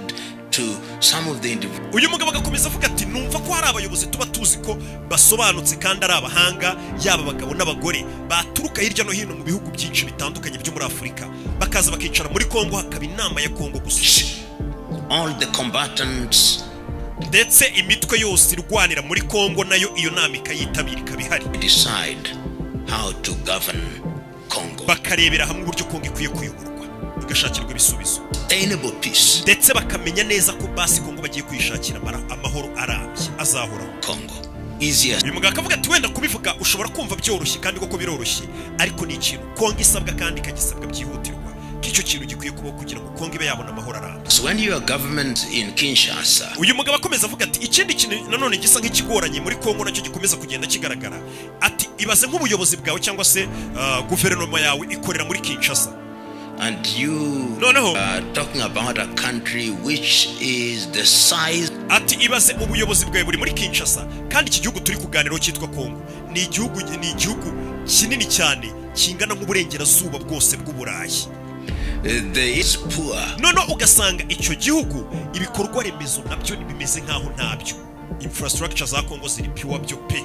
to some of the individuals. Uyu mugabo agakomeza avuga ati numva ko hari abayobozi tuba tuzi ko basobanutse kandi ari abahanga yaba abagabo n'abagore baturuka hirya no hino mu bihugu byinshi bitandukanye byo muri Afurika bakaza bakicara muri Congo hakaba inama ya Congo gusa. All the combatants ndetse imitwe yose irwanira muri Congo nayo iyo nama ikayitabira ikabihari. Decide how to govern Congo. Bakarebera hamwe uburyo Congo ikwiye kuyoborwa igashakirwa ibisubizo. Sustainable peace. Ndetse bakamenya neza ko basi Congo bagiye kwishakira amahoro arambye azahoraho. Congo easier. Uyu mugabo akavuga ati wenda kubivuga ushobora kumva byoroshye kandi koko biroroshye ariko ni ikintu Congo isabwa kandi kagisabwa byihutirwa kicyo kintu gikwiye kuba kugira ngo Congo ibe yabona amahoro arambye. So when your government in Kinshasa. Uyu mugabo akomeza avuga ati ikindi kintu nanone gisa nk'ikigoranye muri Congo nacyo gikomeza kugenda kigaragara ati ibaze nk'ubuyobozi bwawe cyangwa se guverinoma yawe ikorera muri Kinshasa. And you are talking about a country which is the size. Ati ibaze ubuyobozi bwawe buri muri Kinshasa kandi iki gihugu turi kuganiraho cyitwa Congo ni igihugu kinini cyane kingana nk'uburengerazuba bwose bw'Uburayi. There is poor. None ugasanga icyo gihugu ibikorwa remezo nabyo bimeze nkaho ntabyo. Infrastructure za Congo ziri pure byo pe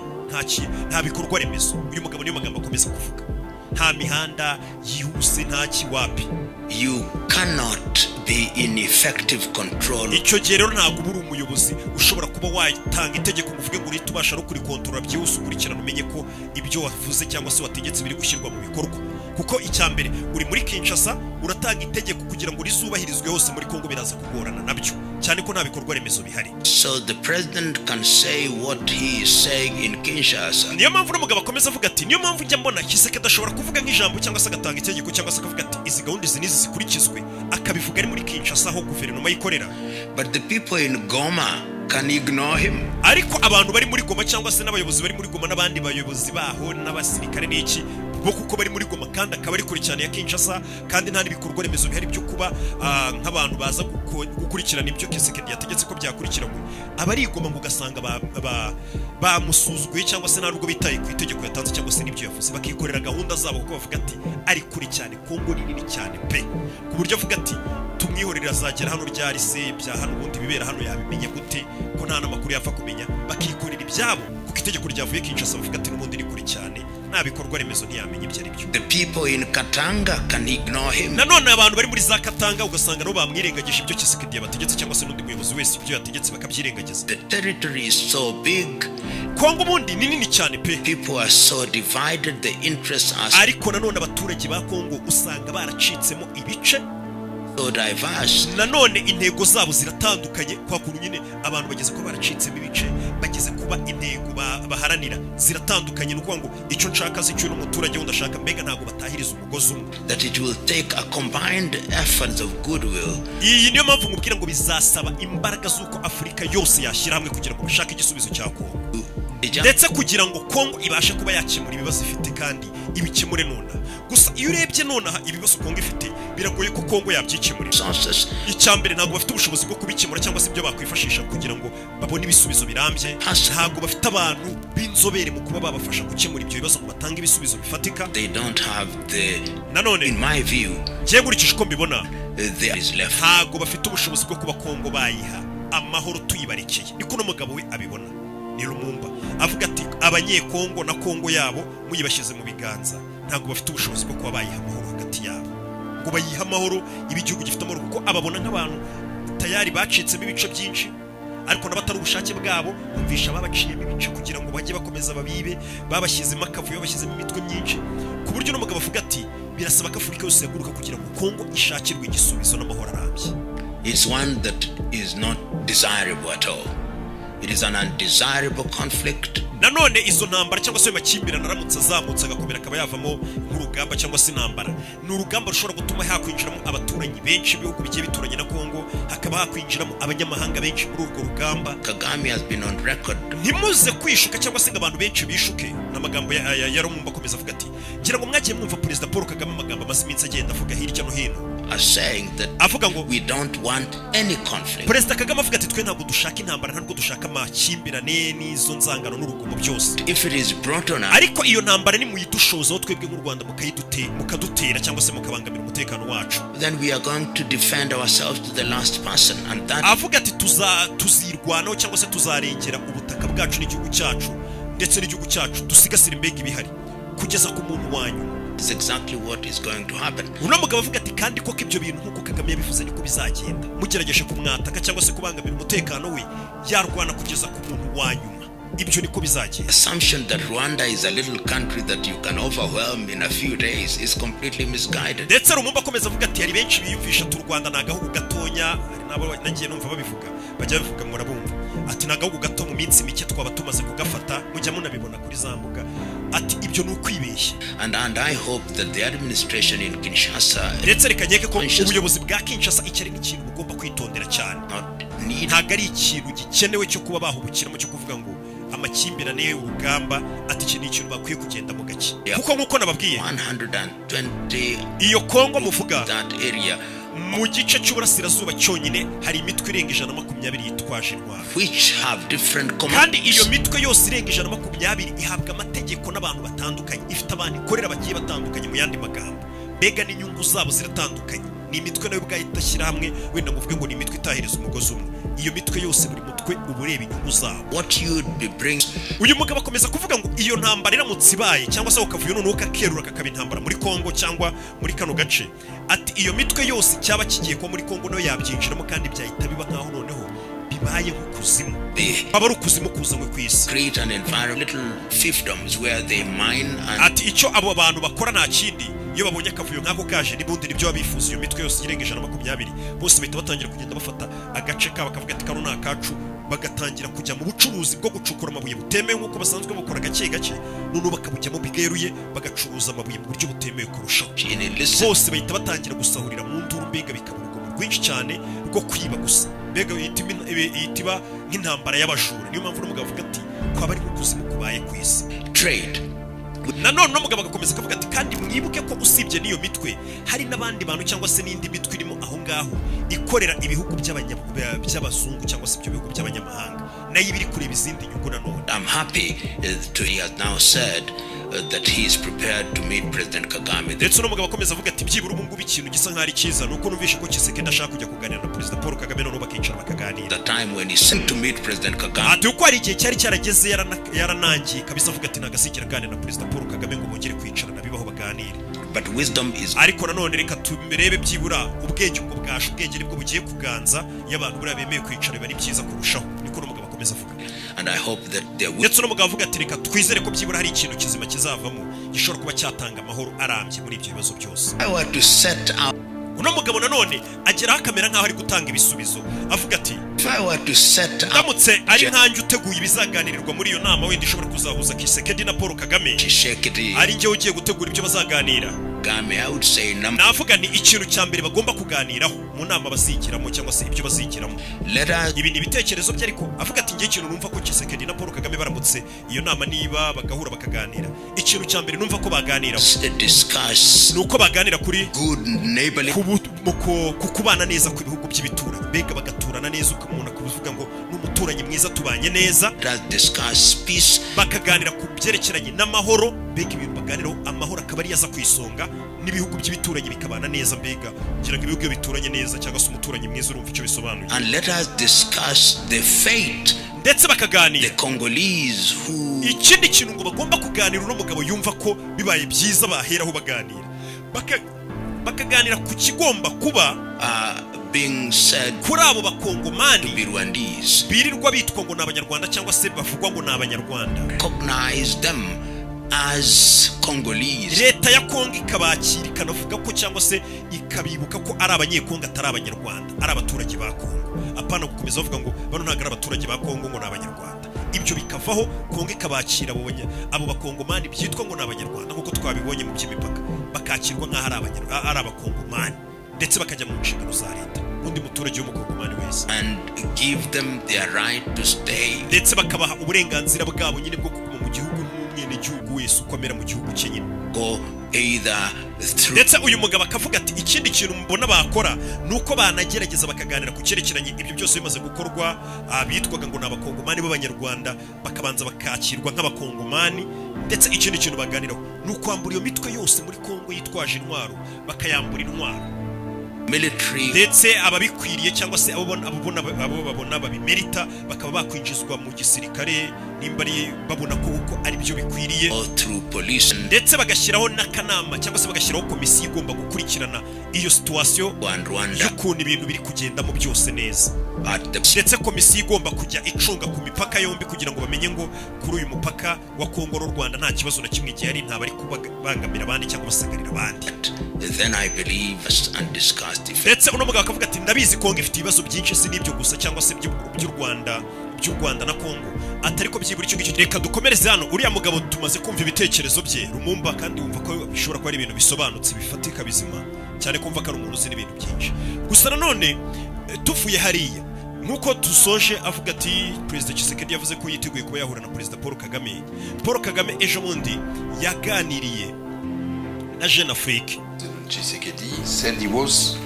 nta bikorwa remezo. Uyu mugabo niyo magambo akomeza kuvuga. Nta mihanda yihuse nta kiwapi. You cannot be in effective control. Icyo gihe rero ntabwo buri umuyobozi ushobora kuba wayitanga itegeko ngo uvuge ngo uri tubasha no kurikontorora byose ukurikirana umenye ko ibyo wavuze cyangwa se wategetse biri gushyirwa mu bikorwa. Kuko icyambere uri muri Kinshasa uratanga itegeko kugira ngo rizubahirizwe hose muri Congo biraza kugorana nabyo cyane ko nta bikorwa remezo bihari. So the president can say what he is saying in Kinshasa. Niyo mpamvu n'umugabo akomeza avuga ati niyo mpamvu njya mbona Kiseke adashobora kuvuga nk'ijambo cyangwa se agatanga itegeko cyangwa se akavuga ati izi gahunda izi nizi zikurikizwe akabivuga ari muri Kinshasa aho guverinoma yikorera. But the people in Goma can ignore him. Ariko abantu bari muri Goma cyangwa se n'abayobozi bari muri Goma n'abandi bayobozi baho n'abasirikare n'iki bo kuko bari muri Goma kandi akaba ari kure cyane ya Kinshasa kandi nta bikorwa remezo bihari byo kuba nk'abantu baza gukurikirana ibyo Kisekedi yategetse ko byakurikiranwe. Abari Goma ngo gasanga bamusuzuguye cyangwa se nta nubwo bitaye ku itegeko yatanze cyangwa se n'ibyo yavuze bakikorera gahunda zabo kuko bavuga ati ari kure cyane Congo ni nini cyane pe ku buryo avuga ati tumwihorera azagera hano ryari se bya hano ubundi bibera hano yabimenye gute ko nta namakuru yapfa kumenya bakikorera ibyabo kuko itegeko ryavuye Kinshasa bavuga ati n'ubundi ni kure cyane nta bikorwa remezo ntiyamenye ibyo ari byo. The people in Katanga can ignore him. Nanone abantu bari muri za Katanga ugasanga no bamwirengagije ibyo Kisekedi yabategetse cyangwa se n'undi muyobozi wese ibyo yategetse bakabyirengagiza. The territory is so big. Congo mundi ni nini cyane pe. People are so divided, the interests are ariko nanone abaturage ba Congo usanga baracitsemo ibice so diverse. Nanone intego zabo ziratandukanye kwa kuntu nyine abantu bageze ko baracitsemo ibice bageze kuba intego baharanira ziratandukanye nuko ngo icyo nshaka zicyo n'umuturage wundi ashaka mbega ntago batahiriza umugozi umwe. That it will take a combined efforts of goodwill. Iyi niyo mpamvu nkubwira ngo bizasaba imbaraga z'uko Afurika yose yashyira hamwe kugira ngo bashake igisubizo cya Congo ndetse kugira ngo Congo ibashe kuba yakemura ibibazo ifite kandi ibikemure nona. Gusa iyo urebye nona ibibazo Congo ifite biragoye ko Congo yabyikemurira. Icyambere ntabwo bafite ubushobozi bwo kubikemura cyangwa se ibyo bakwifashisha kugira ngo babone ibisubizo birambye. Ntabwo bafite abantu b'inzobere mu kuba babafasha gukemura ibyo bibazo ngo batange ibisubizo bifatika. They don't have the nanone in my view ngiye nkurikije uko mbibona there is left. Ntabwo bafite ubushobozi bwo kuba Congo bayiha amahoro tuyibarikiye niko n'umugabo we abibona. Ni Lumumba avuga ati abanyekongo na Congo yabo muyibashyize mu biganza ntabwo bafite ubushobozi bwo kuba bayiha amahoro hagati yabo ngo bayiha amahoro igihugu gifite amahoro kuko ababona nk'abantu tayari bacitsemo ibice byinshi ariko n'abatari ubushake bwabo bumvisha babaciyemo ibice kugira ngo bajye bakomeza babibe babashyizemo akavuyo bashyizemo imitwe myinshi ku buryo n'umugabo avuga ati birasaba ko Afurika yose yaguruka kugira ngo Congo ishakirwe igisubizo n'amahoro arambye. It's one that is not desirable at all. It is an undesirable conflict. Nanone izo ntambara cyangwa se makimbirana aramutse azamutse agakomera akaba yavamo nk'urugamba cyangwa se intambara ni urugamba rushobora gutuma hakwinjiramo abaturanyi benshi ibihugu bigiye bituranye na Congo hakaba hakwinjiramo abanyamahanga benshi muri urwo rugamba. Kagame has been on record. Ntimuze kwishuka cyangwa se abantu benshi bishuke n'amagambo ya Lumumba akomeza avuga ati ngira ngo mwagiye mwumva Perezida Paul Kagame amagambo amaze iminsi agenda avuga hirya no hino are saying that we don't want any conflict. Perezida Kagame avuga ati twe ntabwo dushaka intambara, ntabwo dushaka amakimbirane n'izo nzangano n'urugomo byose. If it is brought on, ariko iyo ntambara ni muyidushozaho twebwe nk'u Rwanda mukadutera cyangwa se mukabangamira umutekano wacu, then we are going to defend ourselves to the last person, and that avuga ati tuzirwanaho cyangwa se tuzarengera ubutaka bwacu n'igihugu cyacu ndetse n'igihugu cyacu dusigasira imbega ibihari kugeza ku muntu wanyu. is exactly what is going to happen. Uno mugabo avuga ati kandi koko ibyo bintu nkuko Kagame yabivuze niko bizagenda, mugerageje kumwataka cyangwa se kubangamira umutekano we yarwana kugeza ku muntu wanyuma. Ibyo niko bizagenda. Assumption that Rwanda is a little country that you can overwhelm in a few days is completely misguided. Ndetse Rumumba akomeza avuga ati hari benshi biyumvisha tu Rwanda nagahugu gatonya, hari nabo nagiye numva babivuga bajya bivuga murabumva ati nagahugu gato mu minsi mike twaba tumaze kugafata, mujya munabibona kuri zambuga. Ati ibyo nukwibeshya. And I hope that the administration in Kinshasa, ndetse rekanyeke ko ubuyobozi bwa Kinshasa icyari n'ikintu bugomba kwitondera cyane, ntago ari ikintu gikenewe cyo kuba bahubukiramo cyo kuvuga ngo amakimbirane urugamba, ati iki ni ikintu bakwiye kugenda mu gake, kuko nkuko nababwiye 120 iyo Congo muvuga that area mu gice cy'uburasirazuba cyonyine hari imitwe irenga 120 yitwaje intwaro, which have different kandi iyo mitwe yose irenga 120 ihabwa amategeko n'abantu batandukanye, ifite abantu ikorera bagiye batandukanye. Mu yandi magambo mbega n'inyungu zabo ziratandukanye. Ni imitwe nayo bwahita ashyira hamwe, wenda nguvuge ngo ni imitwe itahereza umugozi umwe. Iyo mitwe yose buri mutwe ubureba inyungu zabo. What you'd be bring, uyu mugabo akomeza kuvuga ngo iyo ntambara iramutse ibaye cyangwa se ukavuye none ukakerura kakaba intambara muri Congo cyangwa muri kano gace, ati iyo mitwe yose cyaba kigiye ko muri Congo nayo yabyinjiramo kandi byahita biba nkaho noneho bibaye nk'ukuzimu, baba ari ukuzimu kuzanywe ku isi. Create an environmental fiefdoms where they mine and ati icyo abo bantu bakora nta kindi, iyo babonye akavuyo nk'ako kaje nibundi nibyo babifuza. Iyo mitwe yose irenga 120 bose bahita batangira kugenda bafata agace ka bakavuga ati kano ni akacu, bagatangira kujya mu bucuruzi bwo gucukura amabuye butemewe nk'uko basanzwe bakora gake gake, none bakabujyamo bigeruye bagacuruza amabuye mu buryo butemewe kurushaho. Bose bahita batangira gusahurira mu nduru, mbega bikaba urugomo rwinshi cyane rwo kwiba gusa, mbega yitiba nk'intambara y'abajura. Niyo mpamvu n'umugabo avuga ati kwaba ari nk'ukuzimu kubaye ku isi. Trade. Nanone n'umugabo agakomeza akavuga ati kandi mwibuke ko usibye n'iyo mitwe hari n'abandi bantu cyangwa se n'indi mitwe irimo aho ngaho ikorera ibihugu by'abazungu cyangwa se ibyo bihugu by'abanyamahanga, nayo ibiri kureba izindi nyungu. Nanone I'm happy he has now said that he is prepared to meet President Kagame. Ndetse n'umugabo akomeza avuga ati byibura ubu ngubu ikintu gisa nk'ari cyiza nuko numvishe ko Tshisekedi ashaka kujya kuganira na Perezida Paul Kagame, none bakicara bakaganira. The time when he sent to meet President Kagame, ati uko ari igihe cyari cyarageze yaranangiye kabisa, avuga ati nagasikira ganira na Perezida Paul Kagame ngo bongere kwicarana bibaho baganire. But wisdom is, ariko nanone reka tumerebe byibura ubwenge ubwo bwasha, ubwenge nibwo bugiye kuganza y'abantu buriya bemeye kwicara bari byiza kurushaho, niko n'umugabo akomeza avuga. And I hope that there will, ndetse n'umugabo avuga ati reka twizere ko byibura hari ikintu kizima kizavamo gishobora kuba cyatanga amahoro arambye muri ibyo bibazo byose. I want to set out, uno mugabo nanone ageraho akamera nk'aho ari gutanga ibisubizo, avuga ati ndamutse ari nkanjye uteguye ibizaganirirwa muri iyo nama, wenda ishobora kuzahuza Tshisekedi na Paul Kagame, ari njye ugiye gutegura ibyo bazaganira. navuga ni ikintu cya mbere bagomba kuganiraho mu nama bazigiramo cyangwa se ibyo bazigiramo. Ibi ni ibitekerezo bye, ariko avuga ati ngiye ikintu numva ko Tshisekedi na Paul Kagame baramutse iyo nama niba bagahura bakaganira, ikintu cya mbere numva ko baganira nuko baganira kuri kubana neza ku bihugu by'ibituranyi, mbega bagaturana neza, ukamuntu akuvuga ngo n'umuturanyi mwiza tubanye neza, bakaganira ku byerekeranye n'amahoro, mbega ibintu baganiraho amahoro akaba ari yaza kwisonga, n'ibihugu by'ibituranyi bikabana neza, mbega kugira ngo ibihugu bituranye neza cyangwa se umuturanyi mwiza urumva icyo bisobanuye. And let us discuss the fate, ndetse bakaganira the Congolese who, ikindi kintu ngo bagomba kuganira, uno mugabo yumva ko bibaye byiza baheraho baganira, bakaganira ku kigomba kuba being said kuri abo bakongomani birirwa bitwa ngo n'abanyarwanda cyangwa se bavugwa ngo n'abanyarwanda, recognize them as Congolese. Leta ya Kongo ikabakira ikanavuga ko cyangwa se ikabibuka ko ari abanyekongo atari abanyarwanda, ari abaturage ba Kongo. Apana gukomeza bavuga ngo bano ntago ari abaturage ba Kongo ngo n'abanyarwanda, ibyo bikavaho. Kongo ikabakira abo bakongomani byitwa ngo n'abanyarwanda, nkuko twabibonye mu by'imipaka, bakakirwa nk'aho ari abakongomani, ndetse bakajya mu nshingano za leta undi muturage w'umukongomani wese, and give them their right to stay, ndetse bakabaha uburenganzira bwabo nyine bwo kuguma mu gihugu nk'umwe mwene gihugu wese ukomera mu gihugu cye nyine. Ndetse uyu mugabo akavuga ati ikindi kintu mbona bakora nuko banagerageza bakaganira ku cyerekeranye ibyo byose bimaze gukorwa, abitwaga ngo n'abakongomani b'abanyarwanda bakabanza bakakirwa nk'abakongomani. Ndetse ikindi kintu baganiraho nuko ambura iyo mitwe yose muri Kongo yitwaje intwaro bakayambura intwaro military, ndetse ababikwiriye cyangwa se abo babona babimerita bakaba bakwinjizwa mu gisirikare nimba ari babona ko ari byo bikwiriye, ndetse bagashyiraho n'akanama cyangwa se bagashyiraho komisiyo igomba gukurikirana iyo situation y'ukuntu ibintu biri kugendamo byose neza. Ndetse komisiyo igomba kujya icunga ku mipaka yombi kugira ngo bamenye ngo kuri uyu mupaka wa Kongo n'u Rwanda nta kibazo na kimwe gihari, nta bari kubangamira abandi cyangwa basagarira abandi. Then I believe and discuss. Ndetse uno mugabo akavuga ati ndabizi Kongo ifite ibibazo byinshi si n'ibyo gusa cyangwa se by'u Rwanda na Kongo, atari ko byibura icyo ngicyo. Reka dukomereze hano. Uriya mugabo tumaze kumva ibitekerezo bye Rumumba, kandi wumva ko bishobora kuba ari ibintu bisobanutse bifatika bizima cyane, kumva ko ari umuntu uzi n'ibintu byinshi. Gusa nanone tuvuye hariya nkuko dusoje avuga ati Perezida Tshisekedi yavuze ko yiteguye kuba yahura na Perezida Paul Kagame ejo bundi yaganiriye na Jeune Afrique. Tshisekedi said he was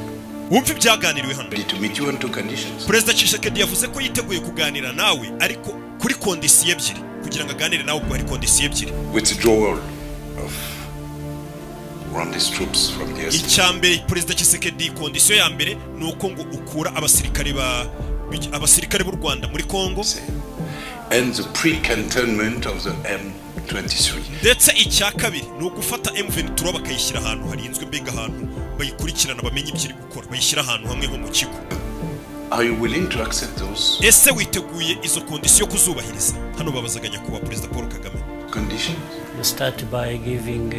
wumva ibyaganiriwe hano. ready to meet you on two conditions. Perezida Tshisekedi yavuze ko yiteguye kuganira nawe ariko kuri kondisiyo ebyiri, kugira ngo aganire nawe ko hari kondisiyo ebyiri. Withdrawal of Rwanda's troops from the east. Icyambere Perezida Tshisekedi kondisiyo ya mbere nuko ngo ukura abasirikare b'u Rwanda muri Kongo, and the pre-cantonment of the M23. Ndetse icya kabiri ni ugufata M23 bakayishyira ahantu harinzwe, mbega ahantu bayikurikirana bamenye ibyo iri gukora, bayishyira ahantu hamwe nko mu kigo. Are you willing to accept those? Ese witeguye izo kondisiyo kuzubahiriza? Hano babazaga nyakubahwa Perezida Paul Kagame. Conditions? You start by giving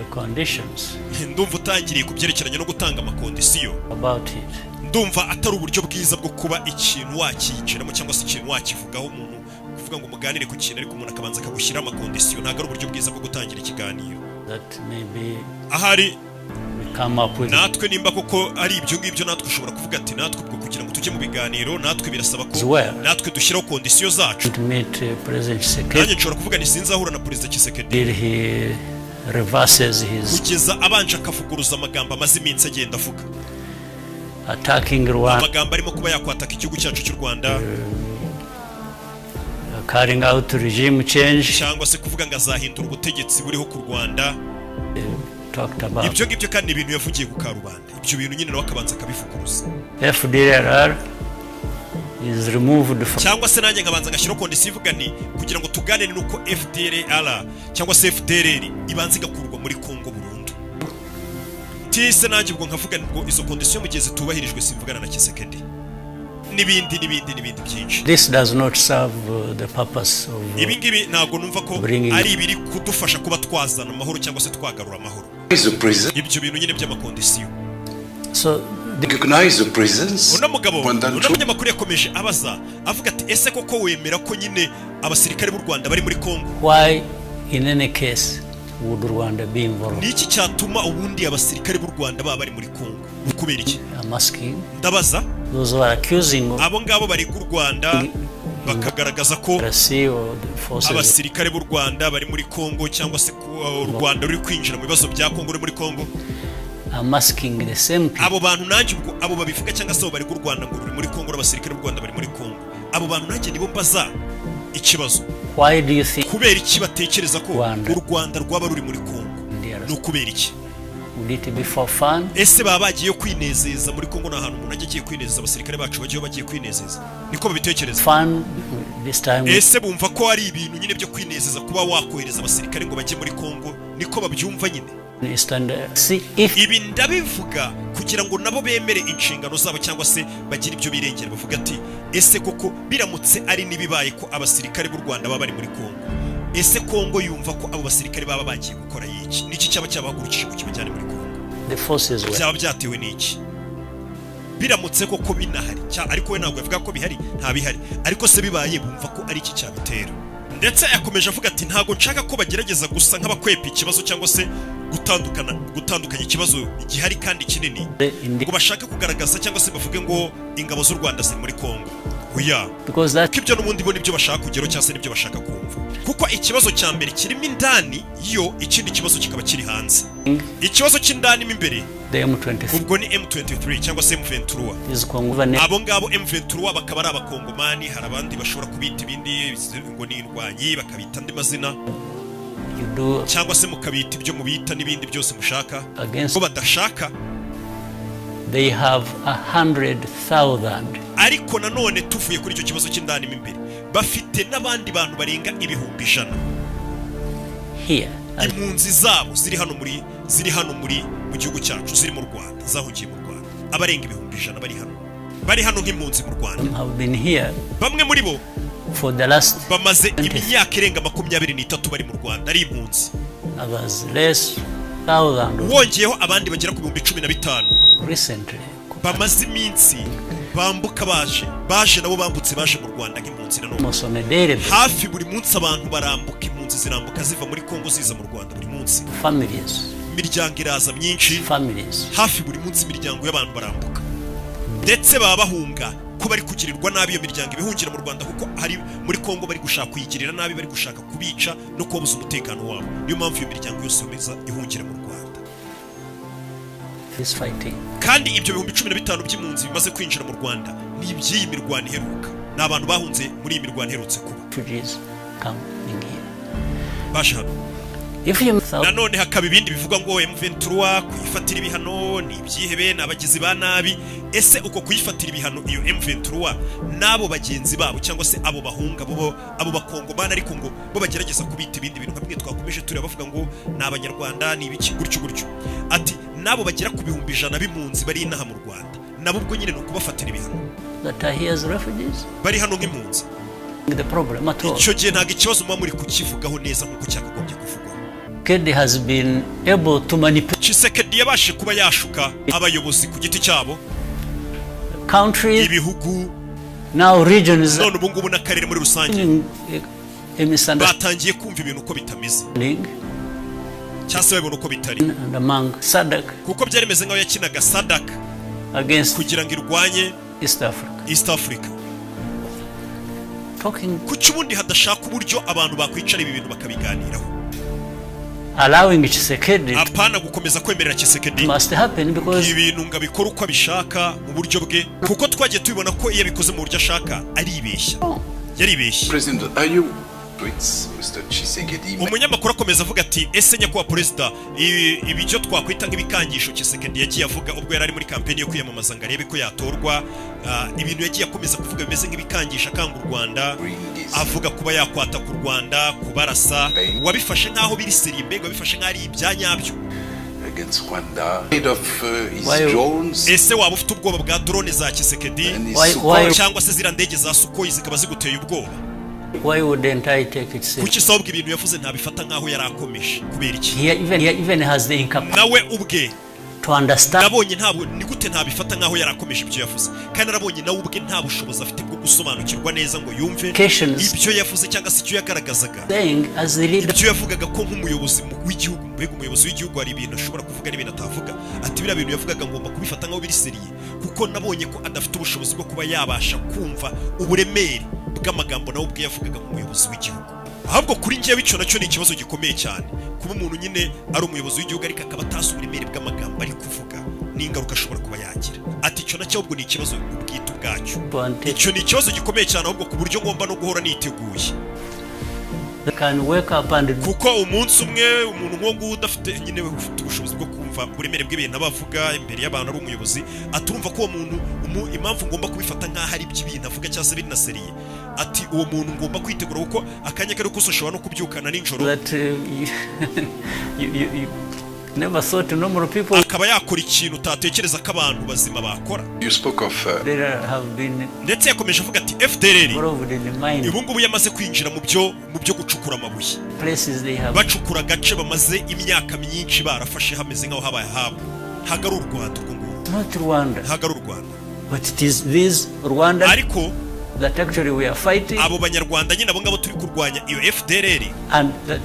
conditions. Ndumva utangiriye kubyerekeranye no gutanga amakondisiyo. About it. Ndumva atari uburyo bwiza bwo kuba ikintu wakinjiramo cyangwa se ikintu wakivugaho umuntu kuvuga ngo muganire ku kintu ariko umuntu akabanza akagushyira amakondisiyo. Ntabwo ari uburyo bwiza bwo gutangira ikiganiro. That maybe ahari come up with natwe nimba koko ari ibyo ngibyo, natwe ushobora kuvuga ati natwe ubwo kugira ngo tujye mu biganiro natwe birasaba ko natwe dushyiraho kondisiyo zacu. to meet President Tshisekedi. Nanjye nshobora kuvuga ni sinzahura na Perezida Tshisekedi Did he reverses his kugeza abanje akavuguruza amagambo amaze iminsi agenda avuga, attacking Rwanda, amagambo arimo kuba yakwataka igihugu cyacu cy'u Rwanda, carrying out regime change, cyangwa se kuvuga ngo azahindura ubutegetsi buriho ku Rwanda. talked about Ibyo ngibyo kandi ibintu yavugiye ku Karubanda, ibyo bintu nyine nawe akabanza akabivuguruza. FDLR is removed from, cyangwa se nanjye ngabanza ngashyiraho kondisiyo ivuga ni kugira ngo tuganire nuko FDLR cyangwa se FDLR ibanza igakurwa muri Kongo burundu. Tise nanjye ubwo nkavuga ngo izo kondisiyo mugeze tubahirijwe simvugana na Tshisekedi n'ibindi byinshi. This does not serve the purpose of ibi ngibi ntabwo numva ko ari ibiri kudufasha kuba twazana amahoro cyangwa se twagarura amahoro. Ibyo bintu nyine by'amakondisiyo. So recognize the presence. Umunyamakuru yakomeje abaza avuga ati ese koko wemera ko nyine abasirikare b'u Rwanda bari muri Kongo? Why in any case would Rwanda be involved? Niki cyatuma ubundi abasirikare b'u Rwanda baba bari muri Kongo? Ukubera iki? I'm asking. Ndabaza those who are accusing abo ngabo bari ku Rwanda bakagaragaza ko abasirikare b'u Rwanda bari muri Kongo cyangwa se u Rwanda ruri kwinjira mu bibazo bya Kongo muri Kongo. I'm asking the same people. Abo bantu nanjye ubwo abo babivuga cyangwa se bari ku Rwanda ngo ruri muri Kongo, abasirikare b'u Rwanda bari muri Kongo. Abo bantu nanjye nibo mbaza ikibazo. Why do you think kubera iki batekereza ko u Rwanda rwaba ruri muri Kongo? No kubera iki? Would it be for fun? Ese baba bagiye kwinezeza muri Kongo? Nahantu umuntu agiye kwinezeza, abasirikare bacu bagiye kwinezeza, niko babitekereza. Fun this time. Ese bumva ko ari ibintu nyine byo kwinezeza kuba wakohereza abasirikare ngo bajye muri Kongo? Niko babyumva nyine. Ibi ndabivuga kugira ngo nabo bemere inshingano zabo cyangwa se bagira ibyo birengera, bavuga ati ese koko biramutse ari nibibaye ko abasirikare b'u Rwanda baba bari muri Kongo, ese Kongo yumva ko abo basirikare baba bagiye gukora iki? Niki cyaba cyabahagurukije ku kibajyane muri Kongo? The forces byaba byatewe n'iki? Biramutse koko binahari ariko we ntabwo yavuga ko bihari, nta bihari, ariko se bibaye bumva ko ari iki cyabitera. Ndetse yakomeje avuga ati ntago nshaka ko bagerageza gusa nk'abakwepa ikibazo cyangwa se gutandukanya ikibazo gihari kandi kinini ngo bashaka kugaragaza cyangwa se bavuge ngo ingabo z'u Rwanda ziri muri Kongo. Oya, ibyo n'ubundi bo nibyo bashaka kugeraho cyangwa se nibyo bashaka kumva, kuko ikibazo cya mbere kirimo indani yo ikindi kibazo kikaba kiri hanze. Ikibazo cy'indani mo imbere ubwo ni M23 cyangwa se M23. Abo ngabo M23 bakaba ari abakongomani, hari abandi bashobora kubita ibindi ngo ni indwanyi bakabita andi mazina cyangwa se mukabita ibyo mubita n'ibindi byose mushaka ko badashaka. They have 100,000. Ariko nanone tuvuye kuri icyo kibazo cy'indani mo imbere bafite n'abandi bantu barenga 100,000 here. Impunzi zabo ziri hano muri mu gihugu cyacu, ziri mu Rwanda, zahungiye mu Rwanda, abarenga 100,000 bari hano nk'impunzi mu Rwanda. Bamwe muri bo for the last bamaze imyaka irenga 23 bari mu Rwanda ari impunzi. Wongeyeho abandi bagera ku 15,000 recently bamaze iminsi bambuka baje nabo bambutse baje mu Rwanda nk'impunzi hafi buri munsi abantu barambuka, impunzi zirambuka ziva muri Congo ziza mu Rwanda buri munsi. Imiryango iraza myinshi, hafi buri munsi imiryango y'abantu barambuka, ndetse baba bahunga ko bari kugirirwa nabi. Iyo miryango ibihungira mu Rwanda kuko hari muri Congo bari gushaka kuyigirira nabi, bari gushaka kubica no kubabuza umutekano wabo. Niyo mpamvu iyo miryango yose yomeza ihungira mu Rwanda. Kandi ibyo 15,000 by'impunzi bimaze kwinjira mu Rwanda ni iby'iyi mirwano iheruka, ni abantu bahunze muri iyi mirwano iherutse kuba baje hano. Nanone hakaba ibindi bivuga ngo M23 kuyifatira ibihano ni ibyihebe n'abagizi ba nabi. Ese uko kuyifatira ibihano iyo M23 nabo bagenzi babo cyangwa se abo bahunga abo bakongomana ariko ngo bo bagerageza kubita ibindi bintu nkamwe twakomeje turi bavuga ngo n'abanyarwanda ni ibiki gutyo ati nabo bagera ku 100,000 b'impunzi bari inaha mu Rwanda, nabo ubwo nyine no kubafatira ibihano bari hano nk'impunzi. Icyo gihe ntago ikibazo muba muri kukivugaho neza nk'uko cyakagombye kuvugwa. Tshisekedi has been able to manipulate. Tshisekedi yabashe kuba yashuka abayobozi ku giti cyabo, countries, ibihugu, now regions, none ubu ngubu n'akarere muri rusange batangiye kumva ibintu uko bitameze cyase babona uko bitari. Kuko byari meze nkaho yakinaga SADC kugira ngo irwanye East Africa. Kuki ubundi hadashaka uburyo abantu bakwicara ibi bintu bakabiganiraho, allowing Tshisekedi apana gukomeza kwemerera Tshisekedi must happen because ibintu ngabikora uko abishaka mu buryo bwe, kuko twagiye tubibona ko iyo abikoze mu buryo ashaka aribeshya. Yaribeshye. President, are you Mr. Tshisekedi? Umunyamakuru akomeza avuga ati ese nyakubahwa perezida, ibyo twakwita nk'ibikangisho Tshisekedi yagiye avuga ubwo yari ari muri kampeni yo kwiyamamaza ngo arebe ko yatorwa, ibintu yagiye akomeza kuvuga bimeze nk'ibikangisha akanga u Rwanda, avuga kuba yakwata ku Rwanda, kubarasa, wabifashe nk'aho biri serimbe, wabifashe nk'aho ari ibyanyabyo against Rwanda of his drones. Ese waba ufite ubwoba bwa drone za Tshisekedi cyangwa se zira ndege za Sukhoi zikaba ziguteye ubwoba? Why wouldn't I take it seriously? Kuki sabwe ibintu yavuze ntabifata nkaho yarakomeje kubera iki? He even has the income nawe ubwe to understand. Nabonye ntabwo ni gute ntabifata nkaho yarakomeje ibyo yavuze, kandi narabonye nawe ubwe nta bushobozi afite bwo gusobanukirwa neza ngo yumve ibyo yavuze cyangwa se icyo yagaragazaga. Ibyo yavugaga ko nk'umuyobozi w'igihugu, mbega umuyobozi w'igihugu hari ibintu ashobora kuvuga n'ibintu atavuga, ati bira bintu yavugaga ngomba kubifata nkaho biri seriye, kuko nabonye ko adafite ubushobozi bwo kuba yabasha kumva uburemere bw'amagambo nawe ubwe yavugaga nk'umuyobozi w'igihugu. Ahubwo kuri njyewe icyo nacyo ni ikibazo gikomeye cyane, kuba umuntu nyine ari umuyobozi w'igihugu ariko akaba atazi uburemere bw'amagambo ari kuvuga n'ingaruka ashobora kuba yagira. Ati icyo nacyo ahubwo ni ikibazo ubwite ubwacyo. Icyo ni ikibazo gikomeye cyane ahubwo ku buryo ngomba no guhora niteguye. Kuko umunsi umwe umuntu nk'uwo udafite nyine ufite ubushobozi bwo kumva uburemere bw'ibintu abavuga imbere y'abantu ari umuyobozi, aturumva ko uwo muntu impamvu ngomba kubifata nk'aho ari iby'ibintu avuga cyangwa se biri na seriye, ati uwo muntu ngomba kwitegura kuko akanya kari kusoshobora no kubyukana nijoro never thought normal people akaba yakora ikintu utatekereza ko abantu bazima bakora. You spoke of ndetse yakomeje avuga ati FDLR ubu ngubu yamaze kwinjira mu byo gucukura amabuye, bacukura agace bamaze imyaka myinshi barafashe hameze nkaho habaye habo. Hagaru u Rwanda ubwo ngubu, not Rwanda, hagaru u Rwanda, but it is this Rwanda ariko that actually we are fighting. Abo banyarwanda nyine abo ngabo turi kurwanya iyo FDLR, and that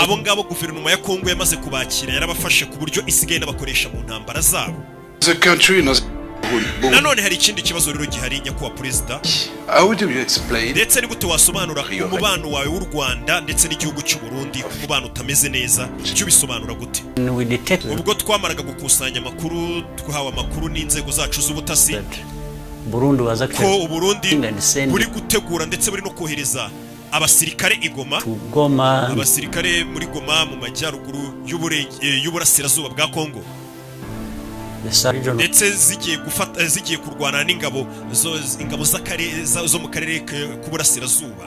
abo ngabo guverinoma ya Congo yamaze kubakira, yarabafashe ku buryo isigaye n'abakoresha mu ntambara zabo. nanone hari ikindi kibazo rero gihari nyakubahwa perezida. How do you explain? Ndetse ni gute wasobanura umubano wawe w'u Rwanda ndetse n'igihugu cy'u Burundi umubano utameze neza cyo bisobanura gute? Ubwo twamaraga gukusanya amakuru twahawe amakuru n'inzego zacu z'ubutasi Burundi waza ko Uburundi buri gutegura ndetse buri no kohereza abasirikare igoma abasirikare muri Goma mu majyaruguru y'uburasirazuba bwa Congo ndetse zigiye kurwana n'ingabo zo mu karere k'uburasirazuba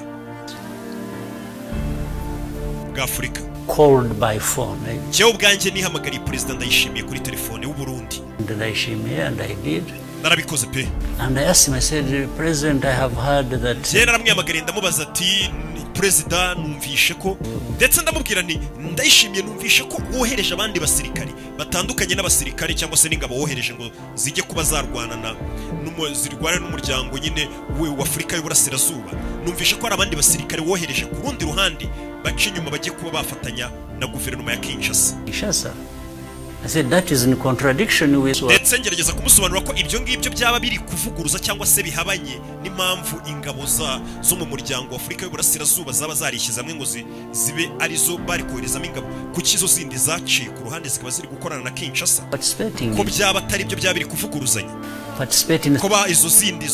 bwa Afurika. Called by phone. Jewe ubwanjye nihamagariye perezida Ndayishimiye kuri telefone y'u Burundi. Ndayishimiye and I did. Narabikoze pe. And I asked him, I said, President, I have heard that. Jye naramwiyamagariye ndamubaza ati perezida numvishe ko ndetse ndamubwira nti Ndayishimiye numvishe ko wohereje abandi basirikari batandukanye n'abasirikari cyangwa se n'ingabo wohereje ngo zijye kuba zarwana zirwana n'umuryango nyine wa Afurika y'uburasirazuba. Numvishe ko ari abandi basirikari wohereje ku rundi ruhande baca inyuma bagiye kuba bafatanya na guverinoma ya Kinshasa. I said that is in contradiction with what. Ndetse ngerageza kumusobanura ko ibyo ngibyo byaba biri kuvuguruza cyangwa se bihabanye n'impamvu ingabo zo mu muryango wa Afurika y'uburasirazuba zaba zarishyize hamwe ngo zibe arizo bari koherezamo ingabo kuki izo zindi zaciye ku ruhande zikaba ziri gukorana na Kinshasa ko byaba atari byo byaba biri kuvuguruzanya ko ba izo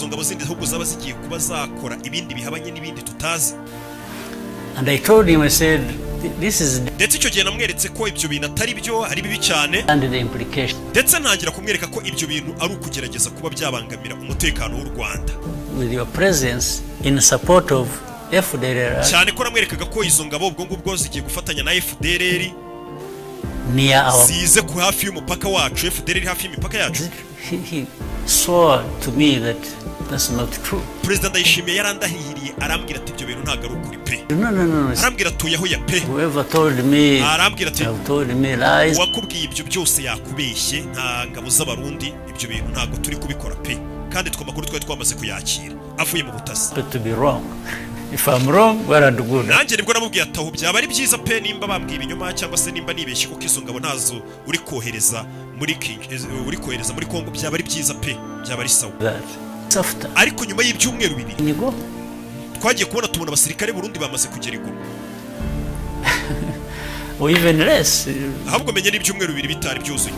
ngabo zindi ahubwo zaba zigiye kuba zakora ibindi bihabanye n'ibindi tutazi. And I told him, I said, this is. Ndetse icyo gihe namweretse ko ibyo bintu atari byo ari bibi cyane. And the implication. Ndetse ntangira kumwereka ko ibyo bintu ari ukugerageza kuba byabangamira umutekano w'u Rwanda. With your presence in support of FDLR. Cyane ko namwerekaga ko izo ngabo ubwo ngubwo zigiye gufatanya na FDLR. Near our. Zize ku hafi y'umupaka wacu, FDLR hafi y'imipaka yacu. He swore to me that that's not true. President Ndayishimiye yarandahiriye arambwira ati ibyo bintu ntago ari ukuri pe. No. Arambwira tuyaho ya pe. Whoever told me. Arambwira ati told me lies. Wakubwiye ibyo byose yakubeshye nta ngabo z'abarundi ibyo bintu ntago turi kubikora pe. Kandi twamakuru twamaze kuyakira avuye mu butasi. To be wrong. If I'm wrong, well and good. Nanjye nibwo namubwiye ataho byaba ari byiza pe nimba bambwiye ibinyoma cyangwa se nimba nibeshye kuko izo ngabo ntazo uri kohereza muri Congo byaba ari byiza pe byaba ari sawa. Ariko nyuma y'ibyumweru bibiri twagiye kubona tubona abasirikare Burundi bamaze kugera igoma. Or even less. Ahubwo menye n'ibyumweru bibiri bitari byuzuye.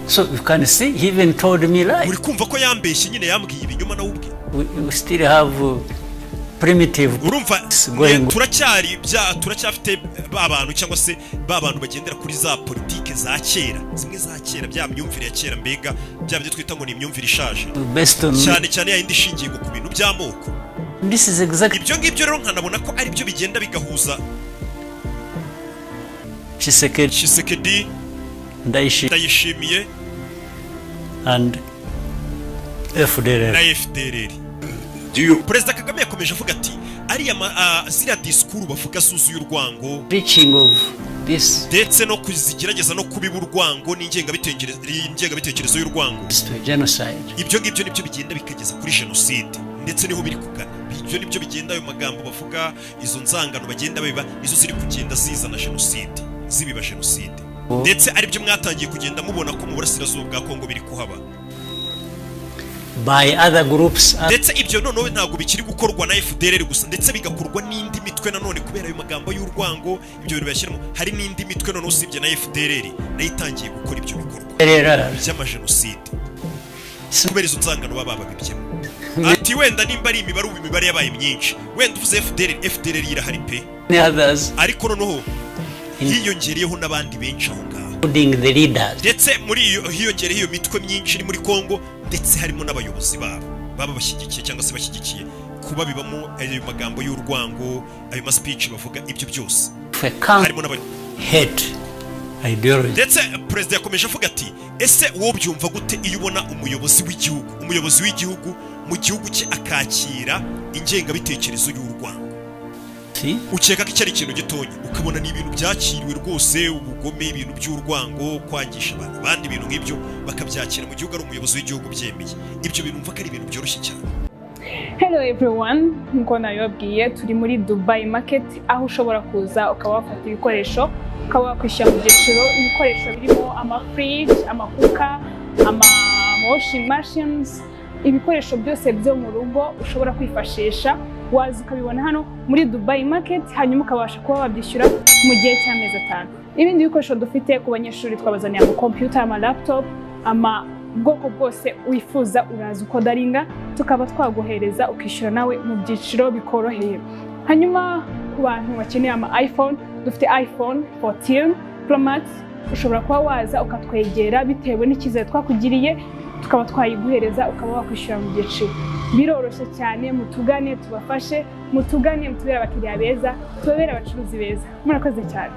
So you can see he even told me lies. Uri kumva ko yambeshye nyine yambwiye ibinyoma na ubwe. We still have primitive. Urumva turacyafite abantu cyangwa se abantu bagendera kuri za politike za kera zimwe za kera bya myumvire ya kera mbega bya byo twita ngo ni imyumvire ishaje cyane yindi shingiye ku bintu by'amoko. This is exactly ibyo ngibyo rero nkanabona ko ari byo bigenda bigahuza Tshisekedi Ndayishimiye and FDLR. Perezida Kagame yakomeje avuga ati ariya ziriya disikuru bavuga zuzuye urwango ndetse no kuzigerageza no kubiba urwango n'ingengabitekerezo y'urwango. Ibyo ngibyo nibyo bigenda bikageza kuri jenoside ndetse niho biri kugana. Ibyo nibyo bigenda ayo magambo bavuga izo nzangano bagenda biba nizo ziri kugenda zizana jenoside zibiba jenoside ndetse ari byo mwatangiye kugenda mubona ko mu burasirazuba bwa Congo biri kuhaba by other groups. Ndetse ibyo noneho ntabwo bikiri gukorwa na FDLR gusa ndetse bigakorwa n'indi mitwe nanone kubera ayo magambo y'urwango ibyo bintu bashyiramo hari n'indi mitwe noneho usibye na FDLR nayitangiye gukora ibyo bikorwa by'amajenoside kubera izo nzangano baba babibyemo. Ati wenda nimba ari imibare yabaye myinshi wenda uvuze FDLR irahari pe ariko noneho hiyongereyeho n'abandi benshi aho ngaho ndetse muri hiyongereye iyo mitwe myinshi iri muri Congo ndetse harimo n'abayobozi baba bashyigikiye cyangwa se bashyigikiye kuba bibamo ayo magambo y'urwango ayo speech bavuga ibyo byose harimo hate ideology. Ndetse perezida yakomeje avuga ati ese wowe byumva gute iyo ubona umuyobozi w'igihugu mu gihugu cye akakira ingengabitekerezo y'urwango? Ukeka ko icyari ikintu gitonya ukabona ni ibintu byakiriwe rwose ubugome ibintu by'urwango kwangisha abantu abandi ibintu nk'ibyo bakabyakira mu gihugu ari umuyobozi w'igihugu byemeye ibyo bintu mva ko ari ibintu byoroshye cyane. Hello everyone, nkuko nabibabwiye turi muri Dubai Market aho ushobora kuza ukaba wafata ibikoresho ukaba wakwishyura mu byiciro ibikoresho birimo ama fridge, amakuka, washing machines, ibikoresho byose byo mu rugo ushobora kwifashisha waza ukabibona hano muri Dubai Market, hanyuma ukabasha kuba wabyishyura mu gihe cy'amezi 5. Ibindi bikoresho dufite ku banyeshuri twabazaniye ama computer, ama laptop, ama bwoko bwose wifuza uraza ukodaringa tukaba twaguhereza ukishyura nawe mu byiciro bikoroheye. Hanyuma ku bantu bakeneye ama iPhone, dufite iPhone 14 Pro Max, ushobora kuba waza ukatwegera bitewe n'icyizere twakugiriye tukaba twayiguhereza ukaba wakwishyura mu byiciro. Biroroshye cyane, mutugane tubafashe, mutugane mutubere abakiriya beza, tubere abacuruzi beza. Murakoze cyane.